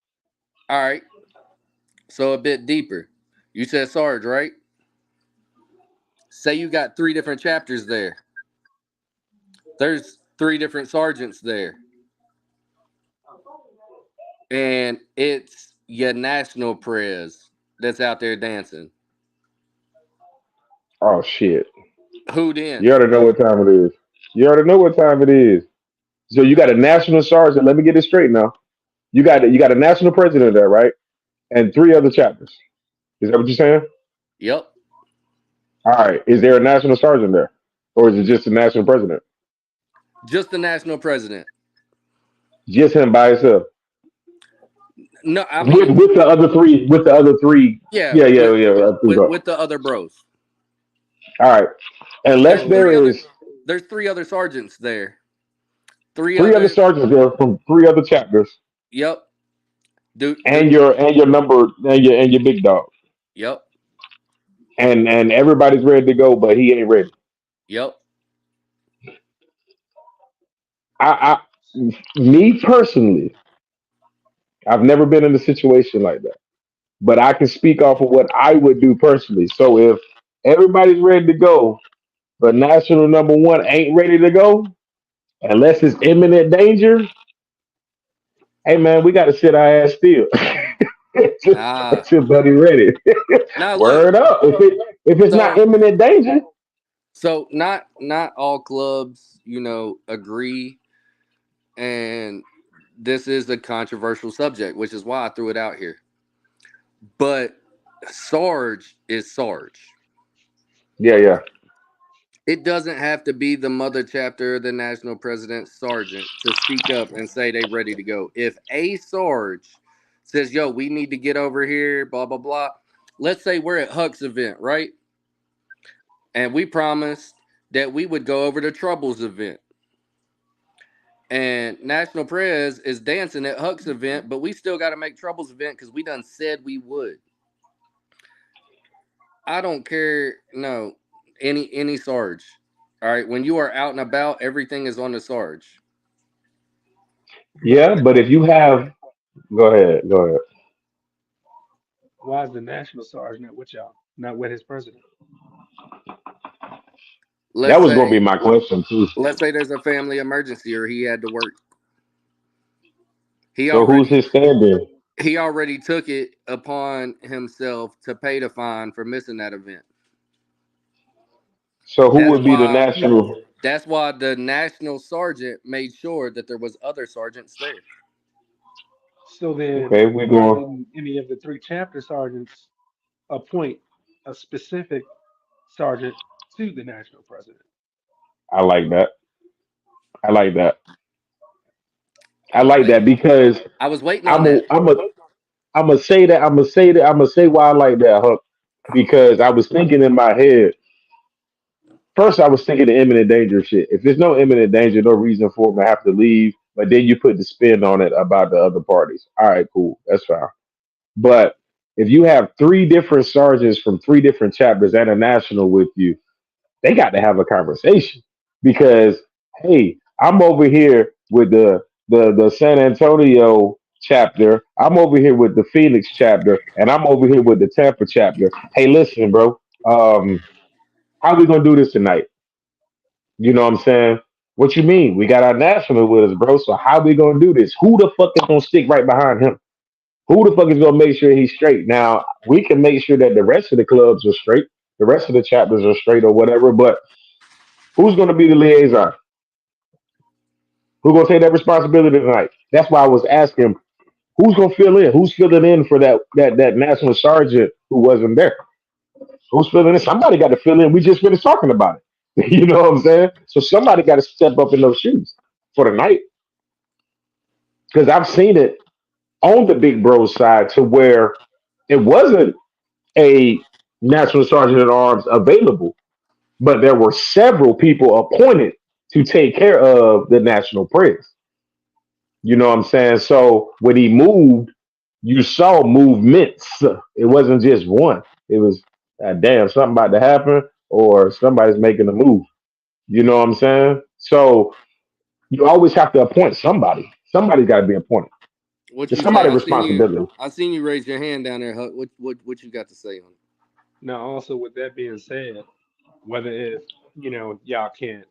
All right. So a bit deeper. You said Sarge, right? Say you got three different chapters there. There's three different sergeants there. And it's your national prez that's out there dancing. Oh shit. Who then? You already know what time it is. You already know what time it is. So you got a national sergeant. Let me get it straight now. You got a national president there, right? And three other chapters. Is that what you're saying? Yep. All right. Is there a national sergeant there, or is it just a national president? Just the national president. Just him by himself. No, I With mean, with the other three. With the other three. yeah, Yeah, yeah, with yeah. with the other bros. All right. Unless There's there is there's three other sergeants there. Three three other other sergeants there from three other chapters, Yep. Do and your number and your big dog, Yep. and everybody's ready to go, but he ain't ready. Yep. Me personally, I've never been in a situation like that, but I can speak off of what I would do personally. So if everybody's ready to go, but national number one ain't ready to go, unless it's imminent danger, hey man, we got to sit our ass still Ah, until buddy ready. now look. Word up. If it's not So imminent danger, not all clubs, agree, and this is a controversial subject, which is why I threw it out here. But Sarge is Sarge. yeah, yeah. It doesn't have to be the mother chapter or the national president sergeant to speak up and say they ready to go. If a Sarge says, yo, we need to get over here, blah, blah, blah. Let's say we're at Huck's event, right? And we promised that we would go over to Trouble's event. And National Prez is dancing at Huck's event, but we still got to make Trouble's event because we done said we would. I don't care. No, any Sarge. All right. When you are out and about, everything is on the Sarge. Yeah, but if you have, go ahead, go ahead. Why is the national sarge not with y'all? Not with his president? That Let's was gonna be say, my question too. let's say there's a family emergency or he had to work. He So who's already his stand-in? he already took it upon himself to pay the fine for missing that event. So who That's would be the why national? that's why the national sergeant made sure that there was other sergeants there. So then, Okay, we why going. didn't any of the three chapter sergeants appoint a specific sergeant to the national president? I like that. I like that. I I was like that waiting. because I was waiting on I'm a that. I'm a I'm gonna say that I'm gonna say why I like that, Huck. Because I was thinking in my head. First, I was thinking the imminent danger shit. If there's no imminent danger, no reason for them to have to leave. But then you put the spin on it about the other parties. All right, cool, that's fine. But if you have three different sergeants from three different chapters and a national with you, they got to have a conversation because hey, I'm over here with the San Antonio chapter. I'm over here with the Phoenix chapter, and I'm over here with the Tampa chapter. Hey, listen, bro. How we gonna do this tonight? You know what I'm saying? What you mean? We got our national with us, bro. So how we gonna do this? Who the fuck is gonna stick right behind him? Who the fuck is gonna make sure he's straight? Now we can make sure that the rest of the clubs are straight, the rest of the chapters are straight or whatever. But who's gonna be the liaison? Who's gonna take that responsibility tonight? That's why I was asking who's gonna fill in? Who's filling in for that national sergeant who wasn't there? Who's filling in? Somebody got to fill in. We just finished talking about it. You know what I'm saying? So somebody got to step up in those shoes for the night. Because I've seen it on the big bro side to where it wasn't a national sergeant at arms available, but there were several people appointed to take care of the national press. You know what I'm saying? So when he moved, you saw movements. It wasn't just one. It was, damn, something about to happen or somebody's making a move. You know what I'm saying? So you always have to appoint somebody. Somebody's got to be appointed. What It's you say? somebody's responsibility. I seen you raise your hand down there, Huck. What you got to say on it? Now, also with that being said, whether if y'all can't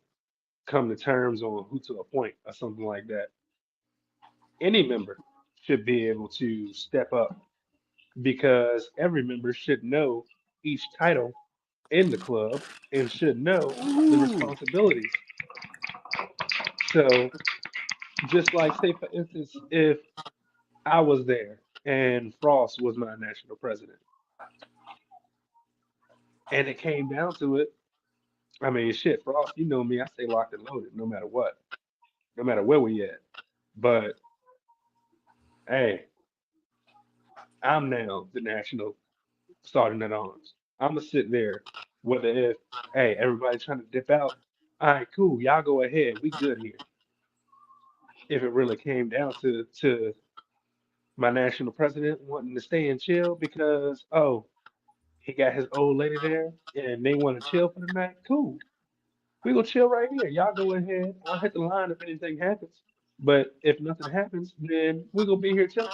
come to terms on who to appoint or something like that, any member should be able to step up because every member should know each title in the club and should know the Ooh. responsibilities. So, just like, say, for instance, if I was there and Frost was my national president and it came down to it, I mean, shit, Frost, you know me, I stay locked and loaded no matter what, no matter where we at. But hey, I'm now the national sergeant at arms. I'm gonna sit there, whether if, hey, everybody trying to dip out, all right, cool, y'all go ahead, we good here. If it really came down to my national president wanting to stay and chill because he got his old lady there and they want to chill for the night, cool. We gonna chill right here. Y'all go ahead. I'll hit the line if anything happens. But if nothing happens, then we gonna be here chilling.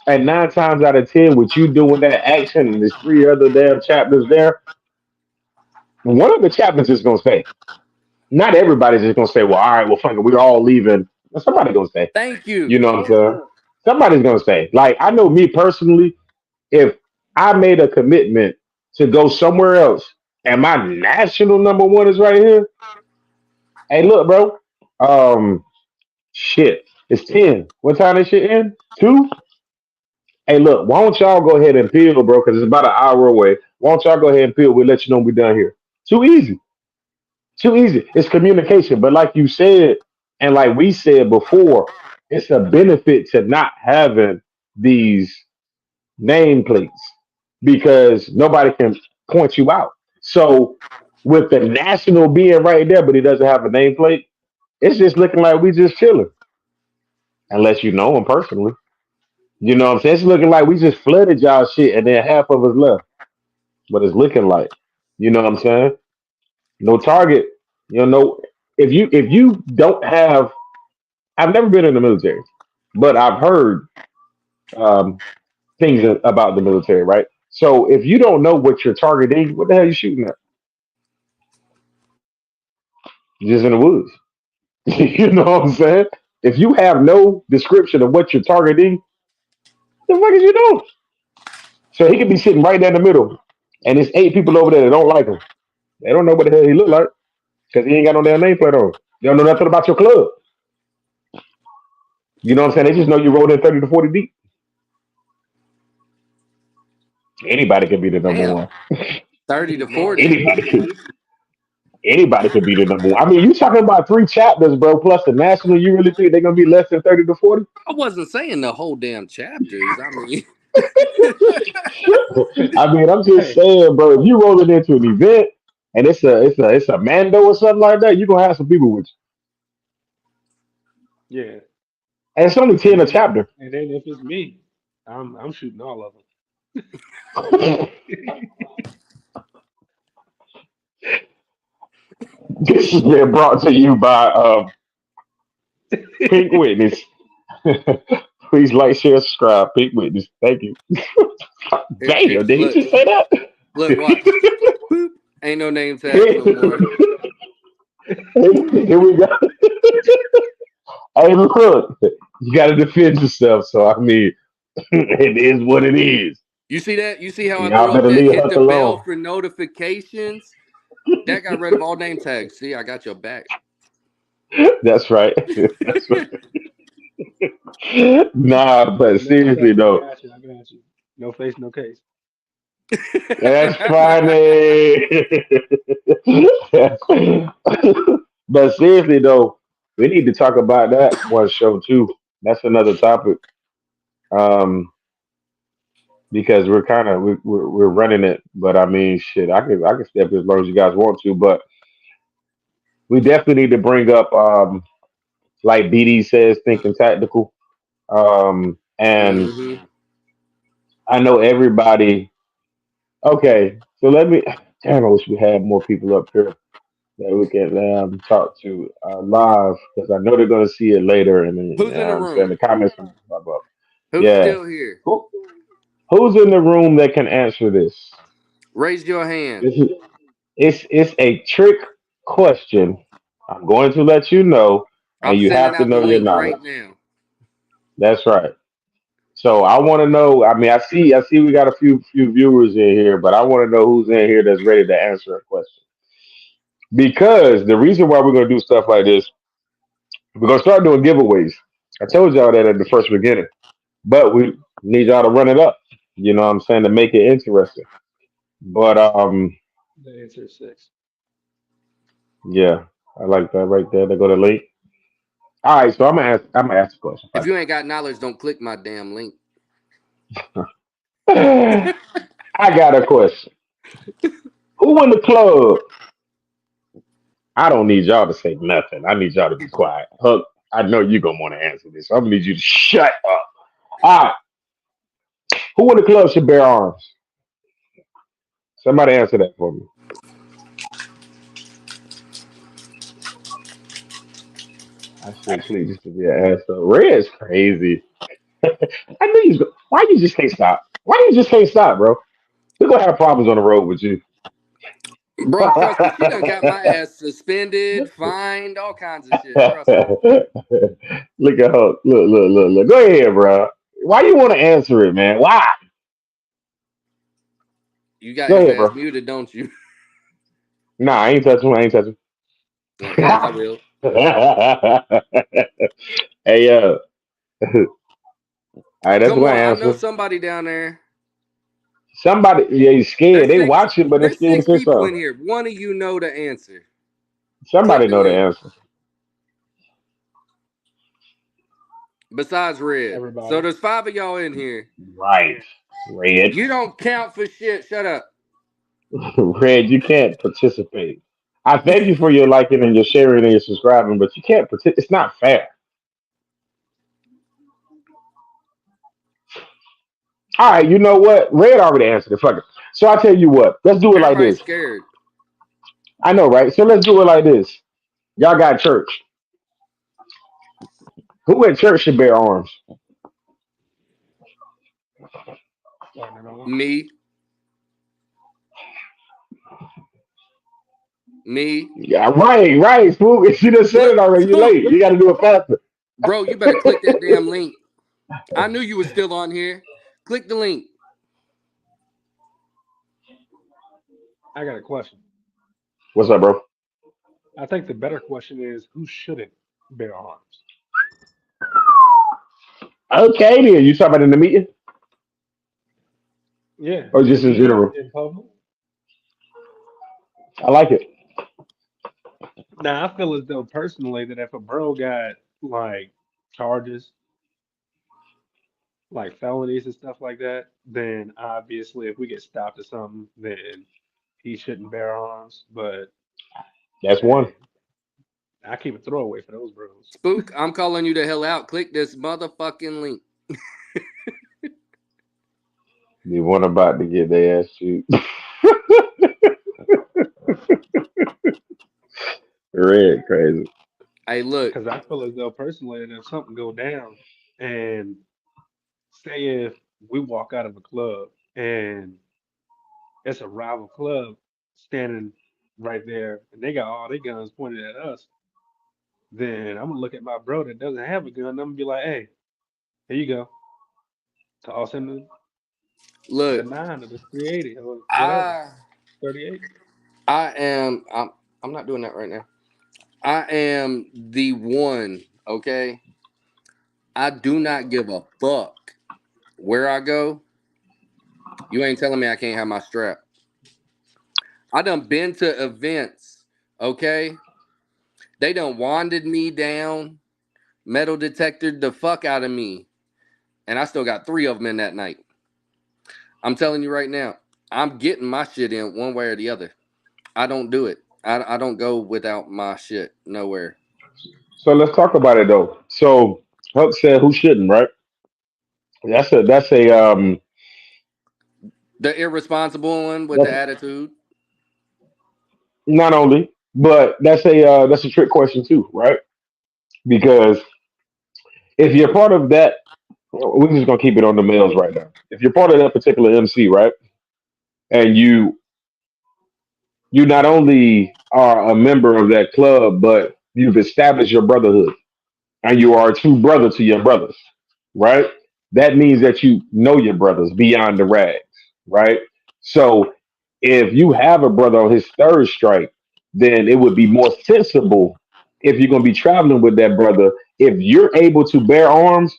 And nine times out of ten, with you doing that action and there's three other damn chapters there, one of the chapters is gonna stay. Not everybody's just gonna say, "Well, all right, well, fuck it, we're all leaving." Somebody's gonna say, Thank you. you know what I'm saying? Somebody's gonna say, like, I know me personally, if I made a commitment to go somewhere else and my national number one is right here, hey, look, bro, um, shit, it's 10. What time this shit in? 2? Hey, look, why don't y'all go ahead and peel, bro? Because it's about an hour away. Why don't y'all go ahead and peel? We'll let you know we're done here. Too easy. Too easy. It's communication. But like you said, and like we said before, it's a benefit to not having these nameplates because nobody can point you out. So with the national being right there, but he doesn't have a nameplate, it's just looking like we just chilling. Unless you know him personally. You know what I'm saying? It's looking like we just flooded y'all shit and then half of us left. But it's looking like. You know what I'm saying? No target. You know, if you don't have I've never been in the military, but I've heard um, things about the military, right? So if you don't know what you're targeting, what the hell are you shooting at? You're just in the woods. You know what I'm saying? If you have no description of what you're targeting, the fuck is you doing? So he could be sitting right there in the middle, and there's 8 people over there that don't like him. They don't know what the hell he look like because he ain't got no damn nameplate on. They don't know nothing about your club. You know what I'm saying? They just know you rolled in 30 to 40 deep. Anybody could be the number Damn. one. 30 to 40. Anybody could be the number one. I mean, you talking about 3 chapters, bro, plus the national. You really think they're gonna be less than 30 to 40? I wasn't saying the whole damn chapters. I mean, I mean, I'm just Hey, saying, bro. If you rolling into an event and it's a Mando or something like that, you are gonna have some people with yeah. you. And it's only And 10 a then chapter. and then if it's me, I'm shooting all of This has been brought to you by Pink Witness. Please like, share, subscribe. Pink Witness. Thank you. Damn, did he look, just say that? watch. Boop. Ain't no name tags no more. Here we go. Hey, look, you got to defend yourself. So, I mean, it is what it is. You see that? You see how I Y'all threw up better that leave hit us the bell alone. for notifications? That got rid of all name tags. See, I got your back. That's right. That's right. Nah, but them. No seriously tags. I though, got you. I got you. No face, no case. that's funny. But seriously though, we need to talk about that one show too. That's another topic. Um, because we're kind of we're running it, but I mean, shit, I can step as long as you guys want to, but we definitely need to bring up like BD says, thinking tactical. And Mm-hmm. I know everybody. Okay, so let me. Damn, I wish we had more people up here that we can talk to live because I know they're gonna see it later, and then Who's in the I'm saying room? the comments will pop up. Who's Yeah, still here? Who, who's in the room that can answer this? Raise your hand. This is it's a trick question. I'm going to let you know, and I'm you sending have to out the know your link knowledge. right now. That's right. So I want to know. I mean, I see, we got a few viewers in here, but I want to know who's in here that's ready to answer a question. Because the reason why we're gonna do stuff like this, we're gonna start doing giveaways. I told y'all that at the first beginning, but we need y'all to run it up. You know what I'm saying, to make it interesting. But The answer is 6. yeah, I like that right there. They go to link. All right, so I'm gonna ask a question. If you ain't got knowledge, don't click my damn link. I got a question. Who in the club? I don't need y'all to say nothing. I need y'all to be quiet. Huck, I know you're gonna want to answer this. So I'm gonna need you to shut up. All right. Who in the club should bear arms? Somebody answer that for me. I should please just to be an asshole. Red's crazy. I knew you. Why you just can't stop? Why you just can't stop, bro? We're gonna have problems on the road with you. Bro, trust me, she done got my ass suspended, fined, all kinds of shit. Trust me. Look at her. Look. Go ahead, bro. Why you want to answer it, man? Why? You got Go his ahead, ass bro. muted, don't you? Nah, I ain't touching. I ain't touching. Okay, I will. Hey, all right, that's Come my on, I know answer. somebody down there. Somebody, yeah, you scared. They watching, but they're There's scared to six say people in something. here. One of you know the answer. Click Somebody the know the link. answer. Besides Red. So Everybody. there's 5 of y'all in here. Right, Red. You don't count for shit. Shut up. Red, you can't participate. I thank you for your liking and your sharing and your subscribing, but you can't participate. It's not fair. All right, you know what? Red already answered it. Fuck it. So I tell you what. Let's do it like Everybody's this. scared. I know, right? So let's do it like this. Y'all got church. Who at church should bear arms? Starting it off. Me. Yeah, right. Spook. If you just said Look, it already, you're Spook. late. You got to do it faster. Bro, you better click that damn link. I knew you were still on here. Click the link. I got a question. What's up, bro? I think the better question is who shouldn't bear arms? Okay, then. You talking about in the meeting Yeah, or in the just in meeting, general? in public. I like it. Now, I feel as though personally that if a bro got like charges, like felonies and stuff like that, then obviously if we get stopped or something, then he shouldn't bear arms. But That's one. hey, I keep a throwaway for those bros. Spook, I'm calling you the hell out. Click this motherfucking link. The one about to get their ass shoot. Red crazy. Hey, look. Because I feel as though personally that if something go down and say if we walk out of a club and it's a rival club standing right there and they got all their guns pointed at us, then I'm gonna look at my bro that doesn't have a gun. I'm gonna be like, hey, here you go. Toss him the Look. 9 or the 380 or whatever, I 38. I am I'm not doing that right now. I am the one, okay? I do not give a fuck where I go. You ain't telling me I can't have my strap. I done been to events, okay? They done wanded me down, metal detected the fuck out of me, and I still got 3 of them in that night. I'm telling you right now, I'm getting my shit in one way or the other. I don't do it. I don't go without my shit nowhere. So let's talk about it though. So Huck said who shouldn't, right? That's a The irresponsible one with the that's attitude. not only, but that's a trick question too, right? Because if you're part of that, we're just gonna keep it on the males right now. If you're part of that particular MC, right, and you not only are a member of that club, but you've established your brotherhood, and you are a true brother to your brothers, right? That means that you know your brothers beyond the rags, right? So if you have a brother on his third strike, then it would be more sensible if you're going to be traveling with that brother, if you're able to bear arms,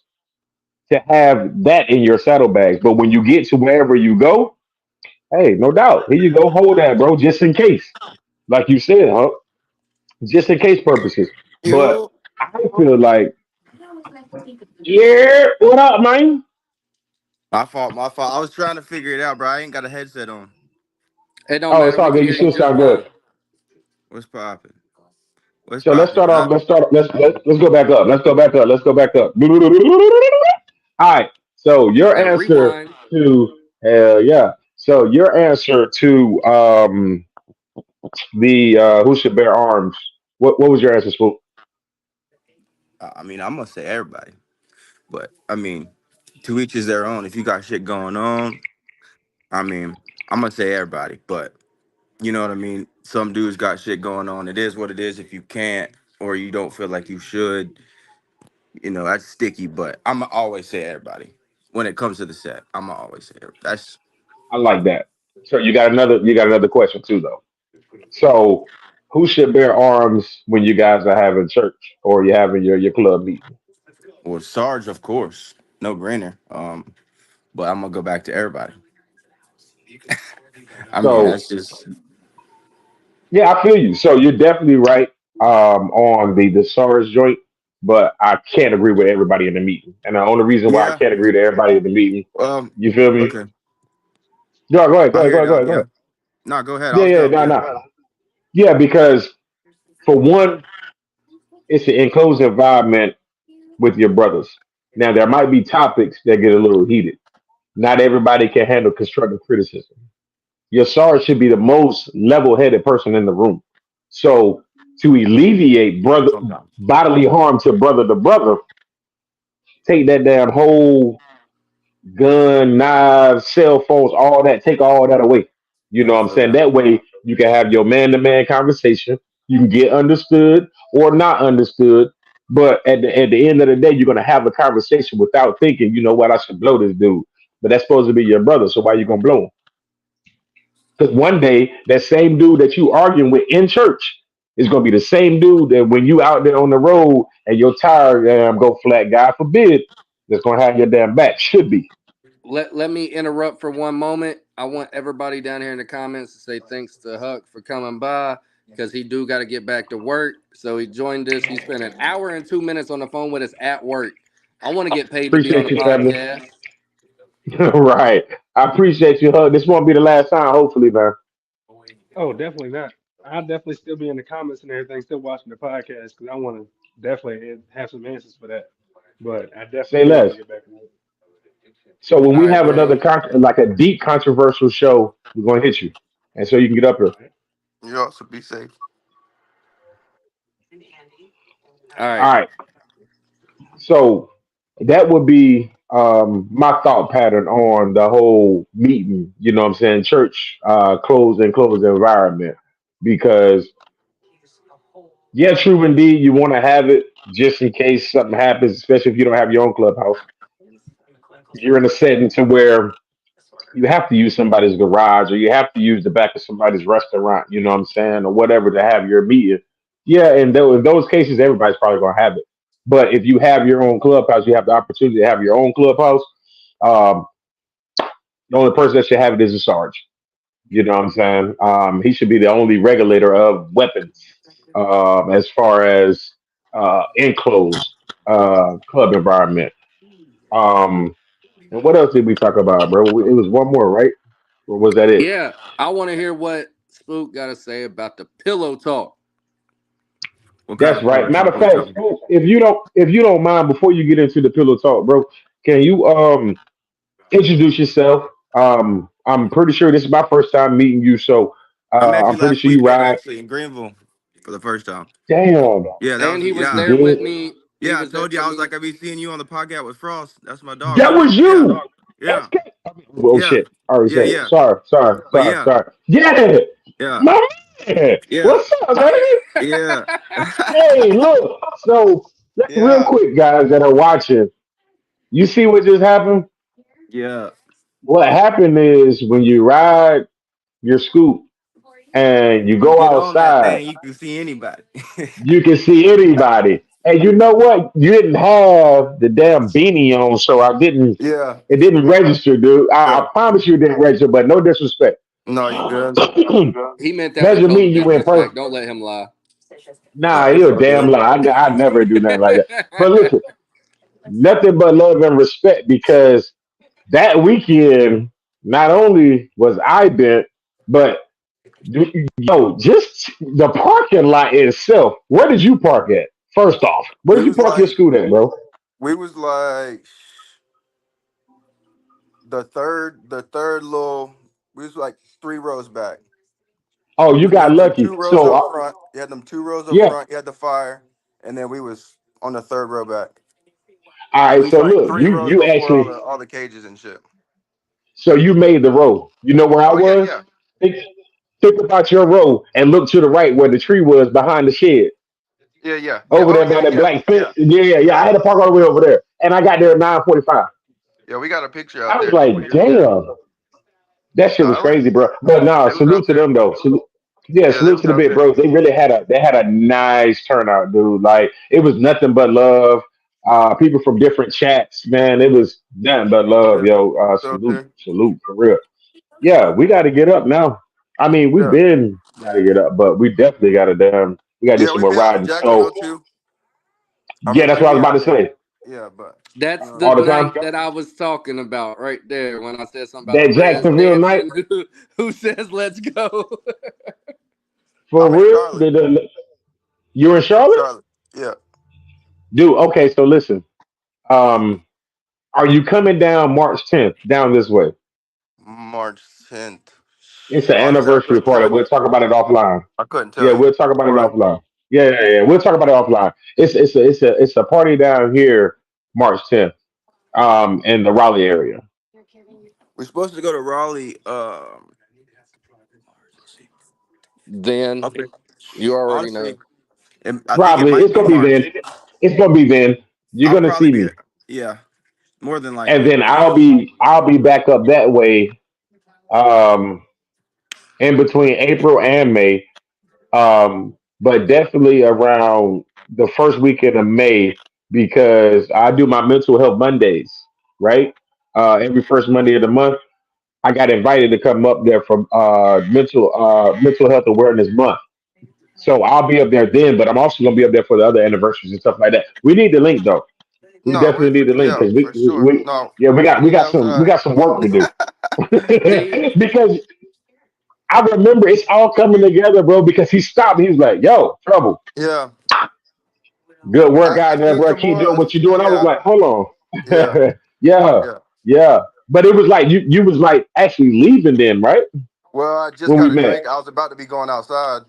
to have that in your saddlebags. But when you get to wherever you go, hey, no doubt, here you go, hold that, bro, just in case. Like you said, huh? Just in case purposes. But Yo, I feel like, yeah, what up, man? my fault. I was trying to figure it out, bro. I ain't got a headset on. It don't Oh, it's matter. all We can good. You hear you still just sound good. fine. What's poppin'? What's So let's poppin', start off. Doc? Let's go back up. Let's go back up. All right. So your Now answer rewind. to hell yeah. So your answer to the who should bear arms. What was your answer, Swoop? I mean, I'm gonna say everybody, but I mean, to each is their own. If you got shit going on, I mean, I'm gonna say everybody, but You know what I mean? Some dudes got shit going on. It is what it is. If you can't or you don't feel like you should, that's sticky. But I'ma always say everybody. When it comes to the set, I'ma always say everybody. That's I like that. So you got another question too though. So who should bear arms when you guys are having church or you're having your club meeting? well, Sarge, of course, no brainer. But I'm gonna go back to everybody. I mean, So that's just yeah, I feel you. So you're definitely right on the SARS joint, but I can't agree with everybody in the meeting. And the only reason why I yeah. can't agree to everybody in the meeting, Um, you feel me? okay. Go ahead, go I ahead, hear go you, ahead, go dog. ahead, go Yeah. ahead. No, go ahead. I Yeah, was yeah, done. no, Yeah. no. Yeah, because for one, it's an enclosed environment with your brothers. Now there might be topics that get a little heated. Not everybody can handle constructive criticism. Your SAR should be the most level-headed person in the room. So to alleviate brother Sometimes. bodily harm to brother, take that damn whole gun, knives, cell phones, all that, take all that away. You know I what I'm feel saying? that. That way you can have your man to man conversation. You can get understood or not understood. But at the end of the day, you're gonna have a conversation without thinking, you know what, I should blow this dude. But that's supposed to be your brother, so why you gonna blow him? Because one day that same dude that you arguing with in church is gonna be the same dude that when you out there on the road and your tire go flat, God forbid, that's gonna have your damn back. Should be. Let me interrupt for one moment. I want everybody down here in the comments to say thanks to Huck for coming by because he do got to get back to work. So he joined us. He spent an hour and 2 minutes on the phone with us at work. I want to get paid to be on Appreciate a you, family. podcast. Right. I appreciate you, Hug. This won't be the last time, hopefully, man. Oh, definitely not. I'll definitely still be in the comments and everything, still watching the podcast because I want to definitely have some answers for that. But I definitely Say do want less. to get back to it. So when All we right, have another bro. like a deep controversial show, we're gonna hit you, and so you can get up here. All right. You also be safe. All right. All right. So that would be my thought pattern on the whole meeting. You know what I'm saying? Church, closed environment, because yeah, true indeed, you want to have it just in case something happens, especially if you don't have your own clubhouse. You're in a setting to where you have to use somebody's garage or you have to use the back of somebody's restaurant, you know what I'm saying, or whatever to have your meeting. Yeah, and in those cases, everybody's probably gonna have it. But if you have your own clubhouse, you have the opportunity to have your own clubhouse. Um, the only person that should have it is a Sarge. You know what I'm saying? He should be the only regulator of weapons as far as enclosed club environment. Um, and what else did we talk about, bro? It was one more, right? Or was that it? Yeah, I want to hear what Spook got to say about the pillow talk. What kind That's of pillow right. Matter talk of we fact, talking? if you don't mind, before you get into the pillow talk, bro, can you introduce yourself? I'm pretty sure this is my first time meeting you, so I met I'm you pretty last sure you weekend ride. actually in Greenville for the first time. Damn, Yeah, that And was he was you yeah. there with did. me. He Yeah, I was there told you with I was me. like I be seeing you on the podcast with Frost. That's my dog, That right? was Yeah. you. Yeah. SK. Oh Yeah. shit. I already Yeah, said it. yeah. Sorry, sorry, But sorry, yeah. sorry. Yeah, Yeah. my man. Yeah. What's up, man? Yeah. Hey, look. So, real Yeah. quick, guys that are watching, you see what just happened? Yeah. What happened is when you ride your scoop and you You go get on that outside, thing, you can see anybody. you can see anybody. And you know what? You didn't have the damn beanie on, so I didn't. Yeah. It didn't register, dude. I Yeah. promise you, it didn't register. But no disrespect. No, you good. He meant that with Imagine me total and you in person. disrespect. Don't let him lie. Nah, No, it's you're a all damn good. lie. I never do nothing like that. But listen, nothing but love and respect because that weekend, not only was I bent, but yo, just the parking lot itself. Where did you park at? First off, where We did you was park your like scooter at, bro? we was like the third little we was like 3 rows back. Oh, you Cause you got had them lucky. 2 rows So, up front. You had them 2 rows up yeah. front. You had the fire, and then we was on the third row back. All We right. was So like look, three you rows you before all actually, the all the cages and shit. so you made the row. You know where I Oh yeah, was? yeah. Think, Think about your row and look to the right where the tree was behind the shed. Yeah. Over Oh there by yeah, that yeah, black fence. yeah, Yeah. I yeah, had to park all the way over there. And I got there at 9:45. yeah. We got a picture I out was there. like, damn, that shit No, was crazy, bro. But no, it was salute out to there. them though. Yeah, Yeah, they salute was to the out big there. bros. They really had a nice turnout, dude. Like it was nothing but love. People from different chats, man. It was nothing but love, Yeah, yo. so out Salute, there. salute for real. Yeah, we got to get up now. I mean, we've Yeah, been got to get up, but we definitely got to we got to do yeah. some We've more been out in riding. So Jacksonville too. I yeah, mean, that's we what I was be about to out there. say. Yeah, but you That's know what I the All the mean. time. night that I was talking about right there when I said something about the That Reds Jacksonville night, dancing. Who says let's go? for I'm in real. Charlotte. You in Charlotte, Charlotte. Yeah, dude? Okay, so listen. Um, are you coming down March 10th down this way? March 10th. It's an Honestly, I anniversary couldn't tell party. you. We'll talk about it offline. I couldn't Yeah, tell you. we'll talk about it But offline. Yeah. We'll talk about it offline. It's a party down here March 10th. In the Raleigh area. we're supposed to go to Raleigh. Then Okay. you already Honestly, know. I think it Probably might it's be gonna be March. then. It's gonna be then. You're I'll gonna probably see be. me, Yeah, more than and likely. then Yeah. I'll be back up that way. Um, in between April and May. But definitely around the first weekend of May because I do my mental health Mondays, right? Every first Monday of the month, I got invited to come up there for mental health awareness month. So I'll be up there then, but I'm also gonna be up there for the other anniversaries and stuff like that. We need the link though. We No, definitely need the link yeah, because for sure. No, yeah we meet got some outside. work to do See, because I remember it's all coming together, bro. Because he stopped. He was like, "Yo, trouble, Yeah, good work I out there, still bro. some Keep more. doing what you're doing." I was Yeah, like, "Hold on, yeah, yeah, yeah. yeah." But it was like you was like actually leaving then, right? Well, I just When we got a met, drink. I was about to be going outside.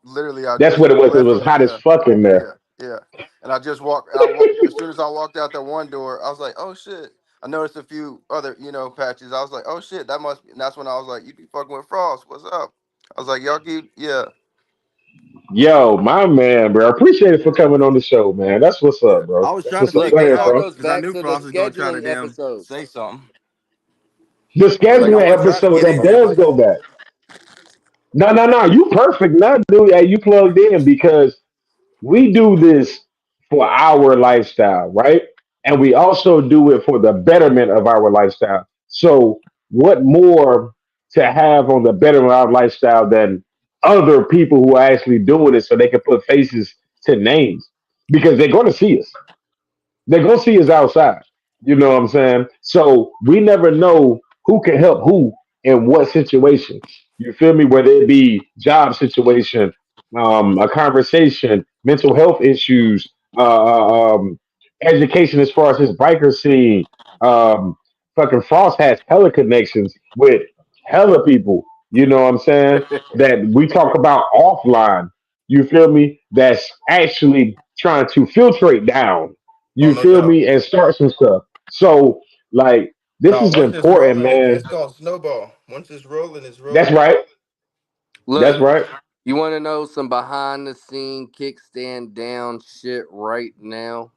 Literally, I that's just what it was. It left was from hot as yeah, fuck in there. yeah, yeah. And I just walked. I walked as soon as I walked out that one door. I was like, oh shit. I noticed a few other patches. I was like, oh shit, that must be. And that's when I was like, you be fucking with Frost. What's up? I was like, y'all keep yeah, Yo, my man, bro. Appreciate it for coming on the show, man. That's what's yeah. up, bro. I was That's trying to what's up. look, Go figure it this ahead, all out bro. goes because I back knew to the Frost was gonna try to scheduling damn episodes. say something. The I was like, I scheduling want to try to episode get that in here, does but go back. No. You perfect now, dude. Yeah, you plugged in because we do this for our lifestyle, right? And we also do it for the betterment of our lifestyle. So, what more to have on the betterment of our lifestyle than other people who are actually doing it so they can put faces to names? Because they're going to see us. They're going to see us outside. You know what I'm saying? So, we never know who can help who in what situation. You feel me? Whether it be job situation, a conversation, mental health issues, education as far as his biker scene. Um, fucking Frost has hella connections with hella people. You know what I'm saying? That we talk about offline. You feel me? That's actually trying to filtrate down. oh You no feel doubt. me? And start some stuff. So like this No, is once it's important, rolling, man. it's gonna snowball. Once it's rolling, it's That's rolling. right. That's Look, right. you want to know some behind the scene kickstand down shit right now?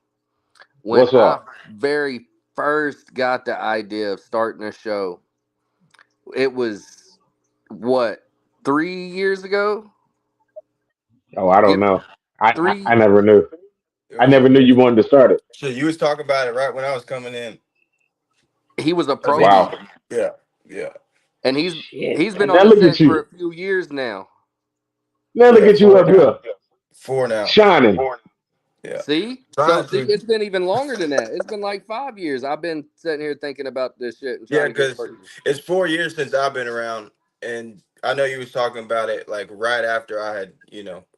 When What's I up? very first got the idea of starting a show, it was what, 3 years ago? Oh, I don't Give know. I three. never knew. I Yeah. never knew you wanted to start it. So you was talking about it right when I was coming in. He was I mean, approaching Wow. me, yeah, yeah. and Shit. he's been And on now the look at set for you. a few years now. Now look Yeah, at you four up now. here. Four now. Shining. Yeah. See, Trying see, to. it's been even longer than that. It's been like 5 years. I've been sitting here thinking about this shit and Yeah, trying to get because started. it's 4 years since I've been around, and I know you was talking about it like right after I had,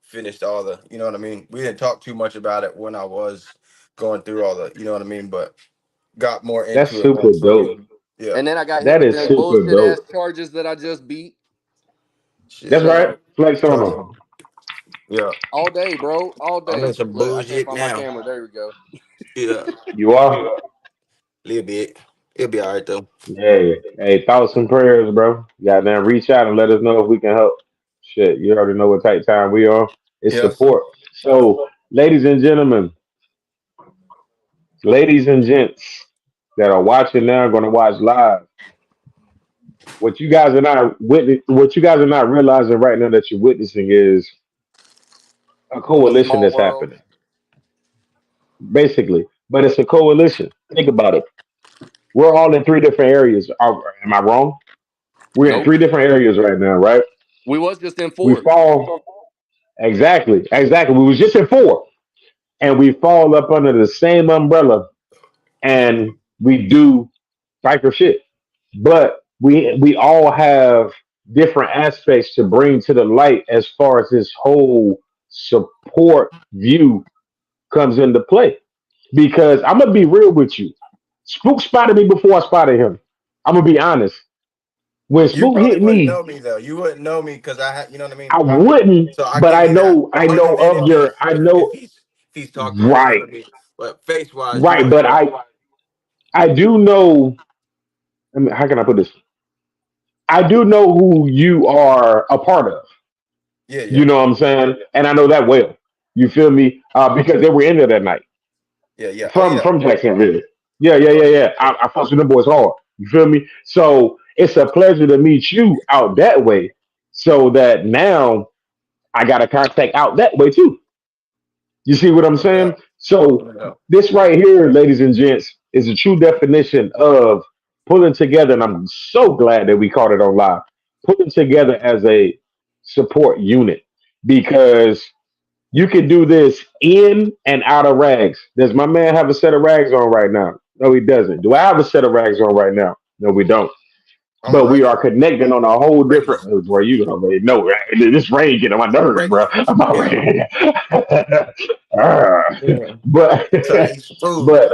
finished all the, you know what I mean. We didn't talk too much about it when I was going through all the, you know what I mean, but got more That's into it super once dope. you, yeah, And then I got hit That with is them super bullshit ass dope. charges that I just beat. shit. That's right. So Flex on Trust them. me. Yeah, all day, bro, all I'm in day. some Look, I can't bullshit find my now. camera. There we go. Yeah, You are? little bit. It'll be all right though. Yeah. Hey, thoughts and prayers, bro. Goddamn, reach out and let us know if we can help. Shit, you already know what type of time we on. It's Yes. support. So, ladies and gents that are watching now, going to watch live. What you guys are not realizing right now that you're witnessing is a A coalition small that's world. happening, basically. But it's a coalition. Think about it. We're all in three different areas. Am I wrong? We're in Nope. three different areas right now, right? We was just in We 4. fall exactly. We was just in four, and we fall up under the same umbrella, and we do fight for shit. But we all have different aspects to bring to the light as far as this whole support view comes into play. Because I'm gonna be real with you. Spook spotted me before I spotted him. I'm gonna be honest. When You Spook probably hit wouldn't know me, me though. You wouldn't know me because you know what I mean. I wouldn't, So I but give I you that. know I know And then of your I if know he's talked to me in front right, of me, but face wise, you right, wouldn't but know. I do know. I mean, how can I put this? I do know who you are a part of. Yeah, You yeah, know what I'm saying? And I know that well. You feel me? Because they were in there that night yeah, yeah. Oh from yeah. Jacksonville. Yeah. I fuss with them boys hard. You feel me? So it's a pleasure to meet you out that way. So that now I got a contact out that way too. You see what I'm No saying? doubt. So No doubt. this right here, ladies and gents, is a true definition of pulling together, and I'm so glad that we caught it on live. Pulling together as a support unit because you can do this in and out of rags. Does my man have a set of rags on right now? No, he doesn't. Do I have a set of rags on right now? No, we don't. I'm But we are regular, connecting on a whole different. regular, Where you already know, right? This rain getting on my nerves, bro. regular. I'm not Yeah, ready. Ah, yeah. but Trying to eat some food. but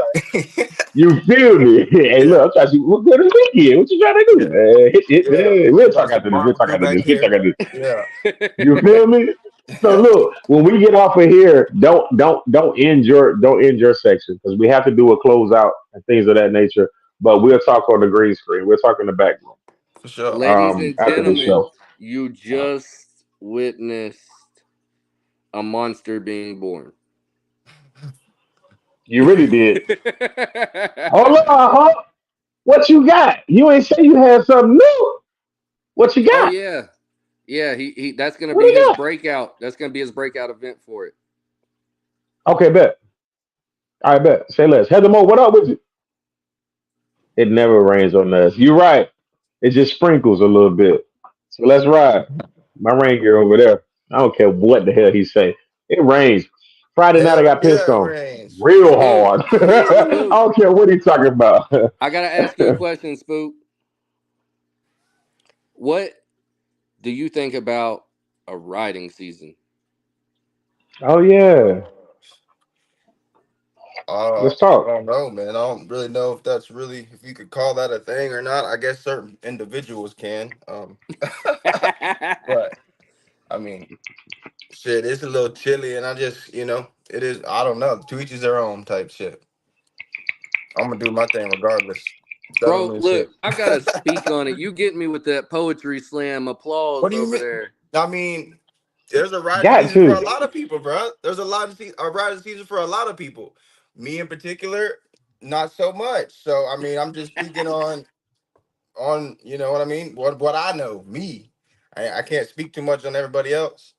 you feel me? Hey, Yeah, look, I'm trying to see what good is weekend. What you trying to do? yeah, Man, yeah. we'll talk Got some after this. We'll talk barbecue after back this. We'll talk here. after this. Yeah, You feel me? So yeah. look, when we get off of here, don't end your section because we have to do a closeout and things of that nature. But we'll talk on the green screen. We'll talk in the back room For sure. Ladies and after the gentlemen, show. you just witnessed a monster being born. You really did. Hold on, what you got? You ain't say you had something new. What you Oh got? yeah. Yeah, he that's gonna What be you his got? breakout. That's gonna be his breakout event for it. Okay, bet. I bet. Say less. Heather Mo, what up with you? It never rains on us. You're right. It just sprinkles a little bit. So let's ride. My rain gear over there. I don't care what the hell he say. It rains. Friday night I Hell got pissed yeah, it on rains. real Spook, hard. I Spook. don't care what he's talking about. I gotta ask you a question, Spook. What do you think about a riding season? Oh yeah. Let's I talk. don't know, man. I don't really know if that's really if you could call that a thing or not. I guess certain individuals can. But I mean, shit, it's a little chilly, and I just, it is. I don't know. To each is their own type shit. I'm gonna do my thing regardless. Bro, Settlement look, shit. I gotta speak on it. You get me with that poetry slam What applause do you over mean? there. I mean, there's a riding Got season for a to. lot of people, bro. There's a riding season for a lot of people. Me in particular, not so much. So I mean, I'm just speaking on you know what I mean. What I know, me. I can't speak too much on everybody else.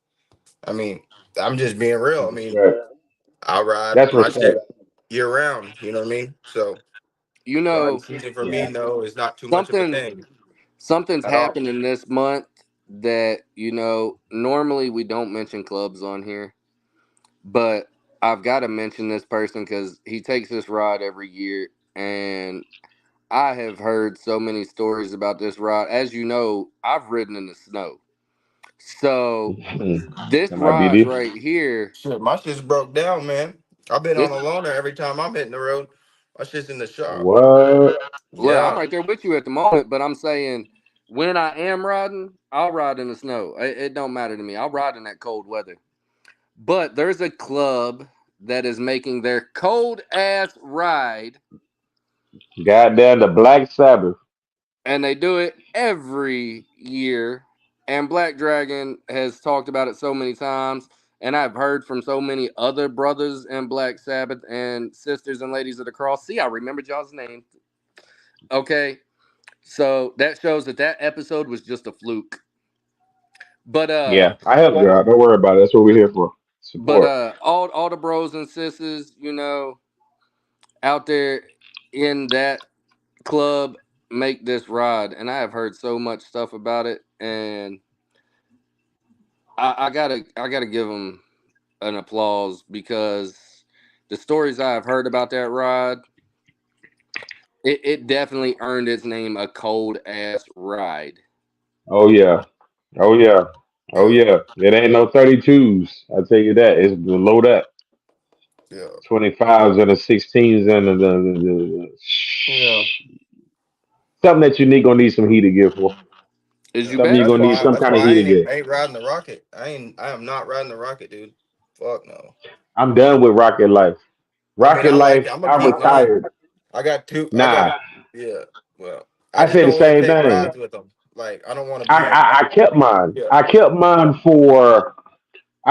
I mean, I'm just being real. I mean, Respect. I ride That's my respect. shit year round. You know what I mean? So You riding know, season for me, no, is not too much of a something thing something's at all. happening this month that, normally we don't mention clubs on here, but I've got to mention this person because he takes this ride every year, and I have heard so many stories about this ride. As you know, I've ridden in the snow. So this That might be ride the right here, Shit, my shit's broke down, man. I've been on this a loaner every time I'm hitting the road. My shit's in the shop. what? look, I'm Yeah. right there with you at the moment, but I'm saying when I am riding, I'll ride in the snow. It don't matter to me. I'll ride in that cold weather. But there's a club that is making their cold ass ride, Goddamn the Black Sabbath. and they do it every year. And Black Dragon has talked about it so many times, and I've heard from so many other brothers in Black Sabbath and sisters and ladies of the cross. See, I remembered y'all's names. Okay, so that shows that episode was just a fluke. But Yeah, I help you out. Don't worry about it. That's what we're here for. but Support. all the bros and sisters, out there in that club make this ride, and I have heard so much stuff about it, and I gotta give them an applause because the stories I've heard about that ride, it definitely earned its name a cold ass ride. Oh yeah. Oh yeah. Oh yeah. It ain't no 32s. I tell you that. It's below that. Yeah. 25s and the 16s and Yeah. something that you need gonna need some heat to give for. Is you Something you're bet? gonna need some That's kind of why heat to get. I ain't riding the rocket. I am not riding the rocket, dude. Fuck no. I'm done with Rocket Life. I mean, Rocket I like Life, it. I'm gonna I'm keep going. retired. I got Nah, yeah. Well, I I just say the don't want to same take thing. rides with them. Like I don't want to I, be I, I kept mine. yeah. I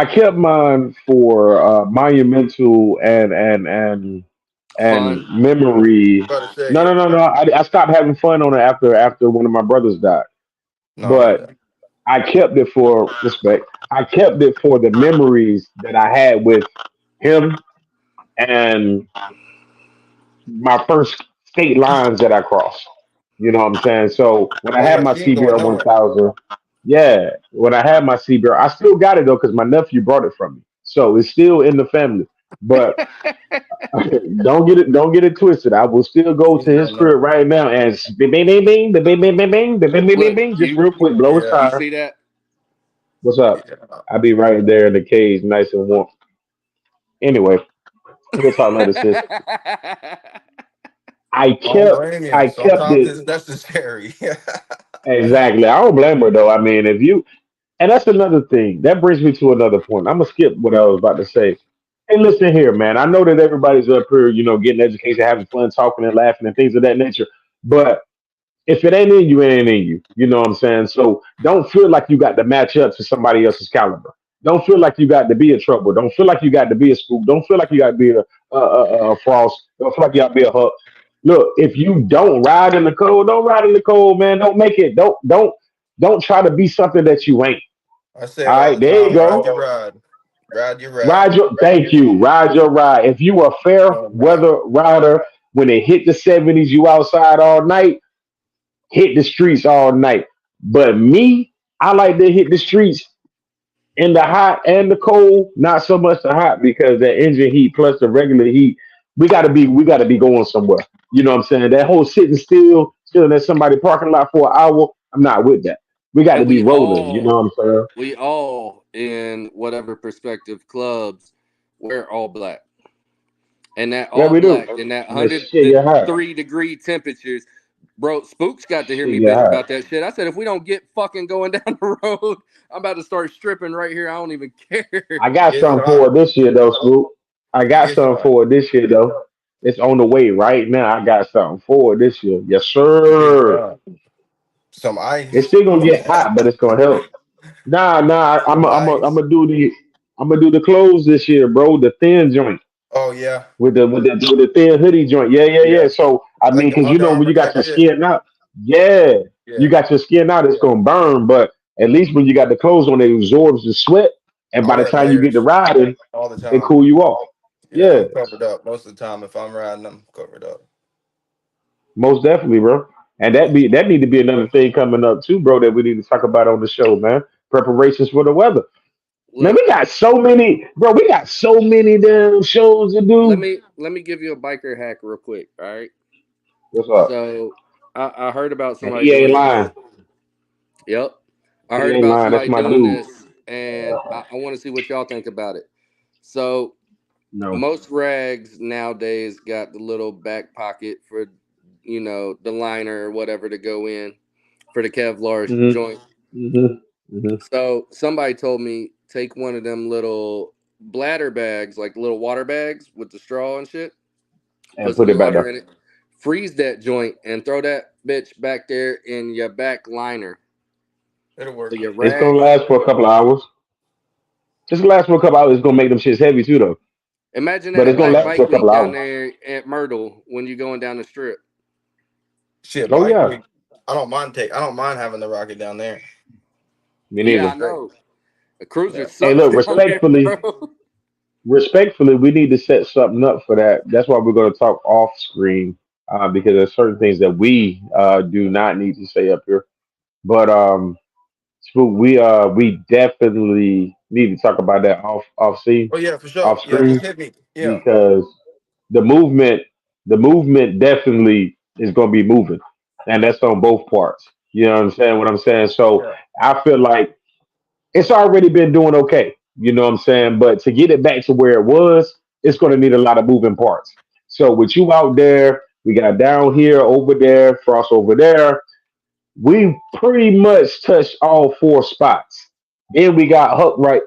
kept mine for monumental and Fun. memory. About to say No, no, yeah. no, no. I stopped having fun on it after one of my brothers died. No, I get But that. I kept it for respect. I kept it for the memories that I had with him and my first state lines that I crossed. You know what I'm saying? So when I Oh had yeah, my she ain't going CBR nowhere. 1000, yeah, when I had my CBR, I still got it though because my nephew brought it from me. So it's still in the family. But don't get it twisted. I will still She go to ain't his going nowhere. crib right now and bing bing bing bing bing bing bing bing bing bing bing bing Look, bing just real quick, blow his Yeah, you tire. see that? What's up? yeah. I'll be right there in the cage, nice and warm. Anyway, we'll talk later, sis. I I don't kept blame you. I kept Sometimes it it's necessary. exactly. I don't blame her though. I mean, if you and that's another thing. That brings me to another point. I'm gonna skip what I was about to say. Hey, listen here, man. I know that everybody's up here, getting education, having fun, talking and laughing and things of that nature. But if it ain't in you, it ain't in you. You know what I'm saying? So don't feel like you got to match up to somebody else's caliber. Don't feel like you got to be a trouble. Don't feel like you got to be a spook. Don't feel like you got to be a frost. Don't feel like you got to be a hook. Look, if you don't ride in the cold, don't ride in the cold, man. Don't make it. Don't try to be something that you ain't. I say it All all right, the there you time. Ride your go. ride. Ride your ride. Ride your. Thank you. Ride your ride. If you a fair Don't ride. weather rider, when it hit the 70s, you outside all night, hit the streets all night. But me, I like to hit the streets in the hot and the cold, not so much the hot because that engine heat plus the regular heat, we gotta be going somewhere. You know what I'm saying? That whole sitting still, sitting at somebody parking lot for an hour, I'm not with that. We got to And be rolling. You know what I'm saying? we all in whatever perspective clubs wear all black. And that Yeah, all we do. black in that And this shit get hot. 103-degree temperatures. Bro, Spooks got to hear Shit me get bitch hot. about that shit. I said, if we don't get fucking going down the road, I'm about to start stripping right here. I don't even care. I It got gets something hot. for it this year though, Scoop. I It got gets something hot. for it this year though. It's on the way right now. I got something for it this year. Yes, It gets sir. hot. Some It's ice. still gonna get hot, but it's gonna help. Nah, nah. I'm Some i I'm i am I'm ice. gonna do the clothes this year, bro. The thin joint Oh yeah. with the thin hoodie joint. Yeah, yeah, yeah. Yeah. So I Like mean, the cause Under when Armour you got type your shit. skin out, yeah, you Yeah. got your skin out, it's gonna burn. But at least when you got the clothes on, it absorbs the sweat, and I by the wear time you get to layers riding, all the it time. cool you off. Yeah, Yeah, I'm covered up most of the time. If I'm riding, I'm covered up. most definitely, bro. And that need to be another thing coming up too, bro. That we need to talk about on the show, man. Preparations for the weather. Man, Look, we got so many, bro. We got so many damn shows to let do. me let me give you a biker hack real quick. All right. What's up? So I heard about And somebody he ain't doing this. lying. Yep. I He heard ain't about lying. That's somebody my doing dude. this, and I want to see what y'all think about it. So No. most rags nowadays got the little back pocket for, the liner or whatever to go in for the Kevlar Mhm. joint. Mhm. Mhm. So somebody told me take one of them little bladder bags, like little water bags with the straw and shit, And put put some it back water there. in it, freeze that joint, and throw that bitch back there in your back liner. It'll work. So your It's gonna rags. last for a couple of hours. It's gonna last for a couple of hours. It's gonna make them shits heavy too, though. Imagine But that it's at gonna like last for a bike week couple of down hours. there at Myrtle when you're going down the strip. Shit, Oh bike yeah, week. I don't mind having the rocket down there. me Yeah, I neither. Great. know. The cruiser Yeah. Hey, sucks look, down there, bro. respectfully, we need to set something up for that. That's why we're gonna talk off screen, because there's certain things that we do not need to say up here. But Spook, we definitely need to talk about that Oh yeah, for sure. off Yeah, just screen hit me. Yeah. because the movement the movement definitely is going to be moving, and that's on both parts. You know what I'm saying? What I'm saying. So Yeah. I feel like it's already been doing okay. You know what I'm saying? But to get it back to where it was, it's going to need a lot of moving parts. So with you out there, we got down here, over there, Frost over there. We pretty much touched all four spots. Then we got Huck right.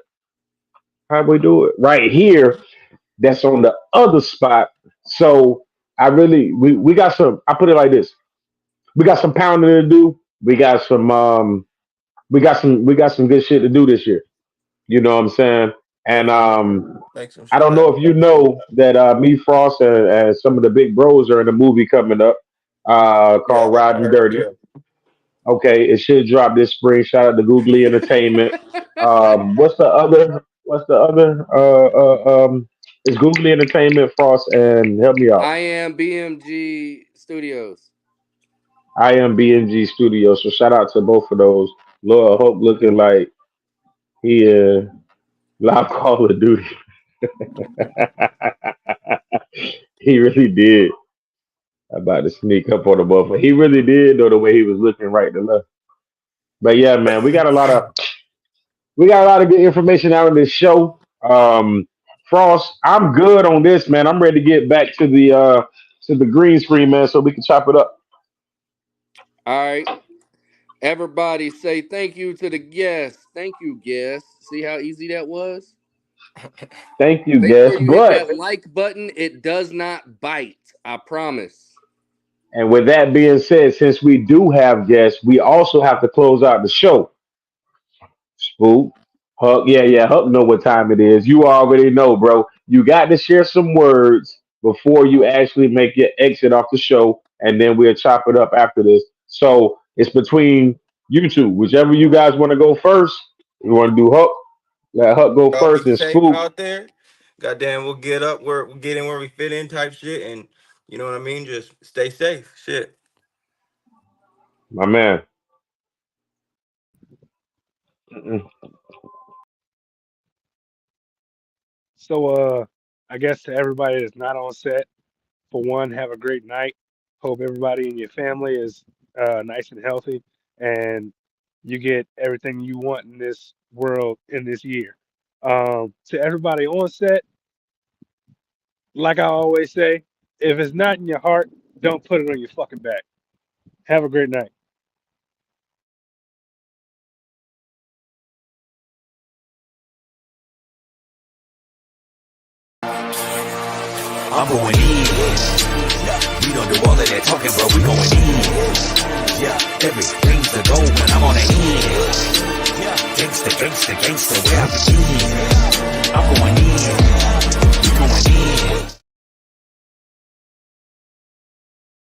How we do it? Right here. That's on the other spot. So we got some. I put it like this: we got some pounding to do. We got some good shit to do this year. You know what I'm saying? And Make some I shit don't know happen. if you know that me, Frost, and some of the big bros are in a movie coming up Yeah, called I Riding heard. Dirty. Yeah. Okay, it should drop this spring. Shout out to Googly Entertainment. What's the other? What's the other? It's Googly Entertainment, Frost, and help me out. I am BMG Studios. I am BNG Studios. So shout out to both of those. Lord Hope looking like he live Call of Duty. He really did. About to sneak up on the motherfucker. He really did though the way he was looking right to left. But yeah, man, we got a lot of good information out of this show. Frost, I'm good on this, man. I'm ready to get back to the green screen, man, so we can chop it up. All right. Everybody say thank you to the guests. Thank you, guests. See how easy that was? Thank you, Make sure guest. you hit But that like button. It does not bite. I promise. and with that being said, since we do have guests, we also have to close out the show. Spook, Huck, yeah, Huck know what time it is. You already know, bro. You got to share some words before you actually make your exit off the show, and then we'll chop it up after this. So it's between you two, whichever you guys want to go first. You want to do Huck? Let Huck go Y'all be first, and safe Spook, out there. Goddamn, we'll get in where we fit in type shit, and you know what I mean. Just stay safe. Shit. my man. Mm-mm. So, I guess to everybody that's not on set, for one, have a great night. Hope everybody in your family is nice and healthy, and you get everything you want in this world in this year. To everybody on set, like I always say, if it's not in your heart, don't put it on your fucking back. Have a great night. I'm going in. We don't do all of that talking, bro. We going in. Yeah, everything's a go when I'm on the end. Gangsta, gangsta, gangsta, where I begin. I'm going in.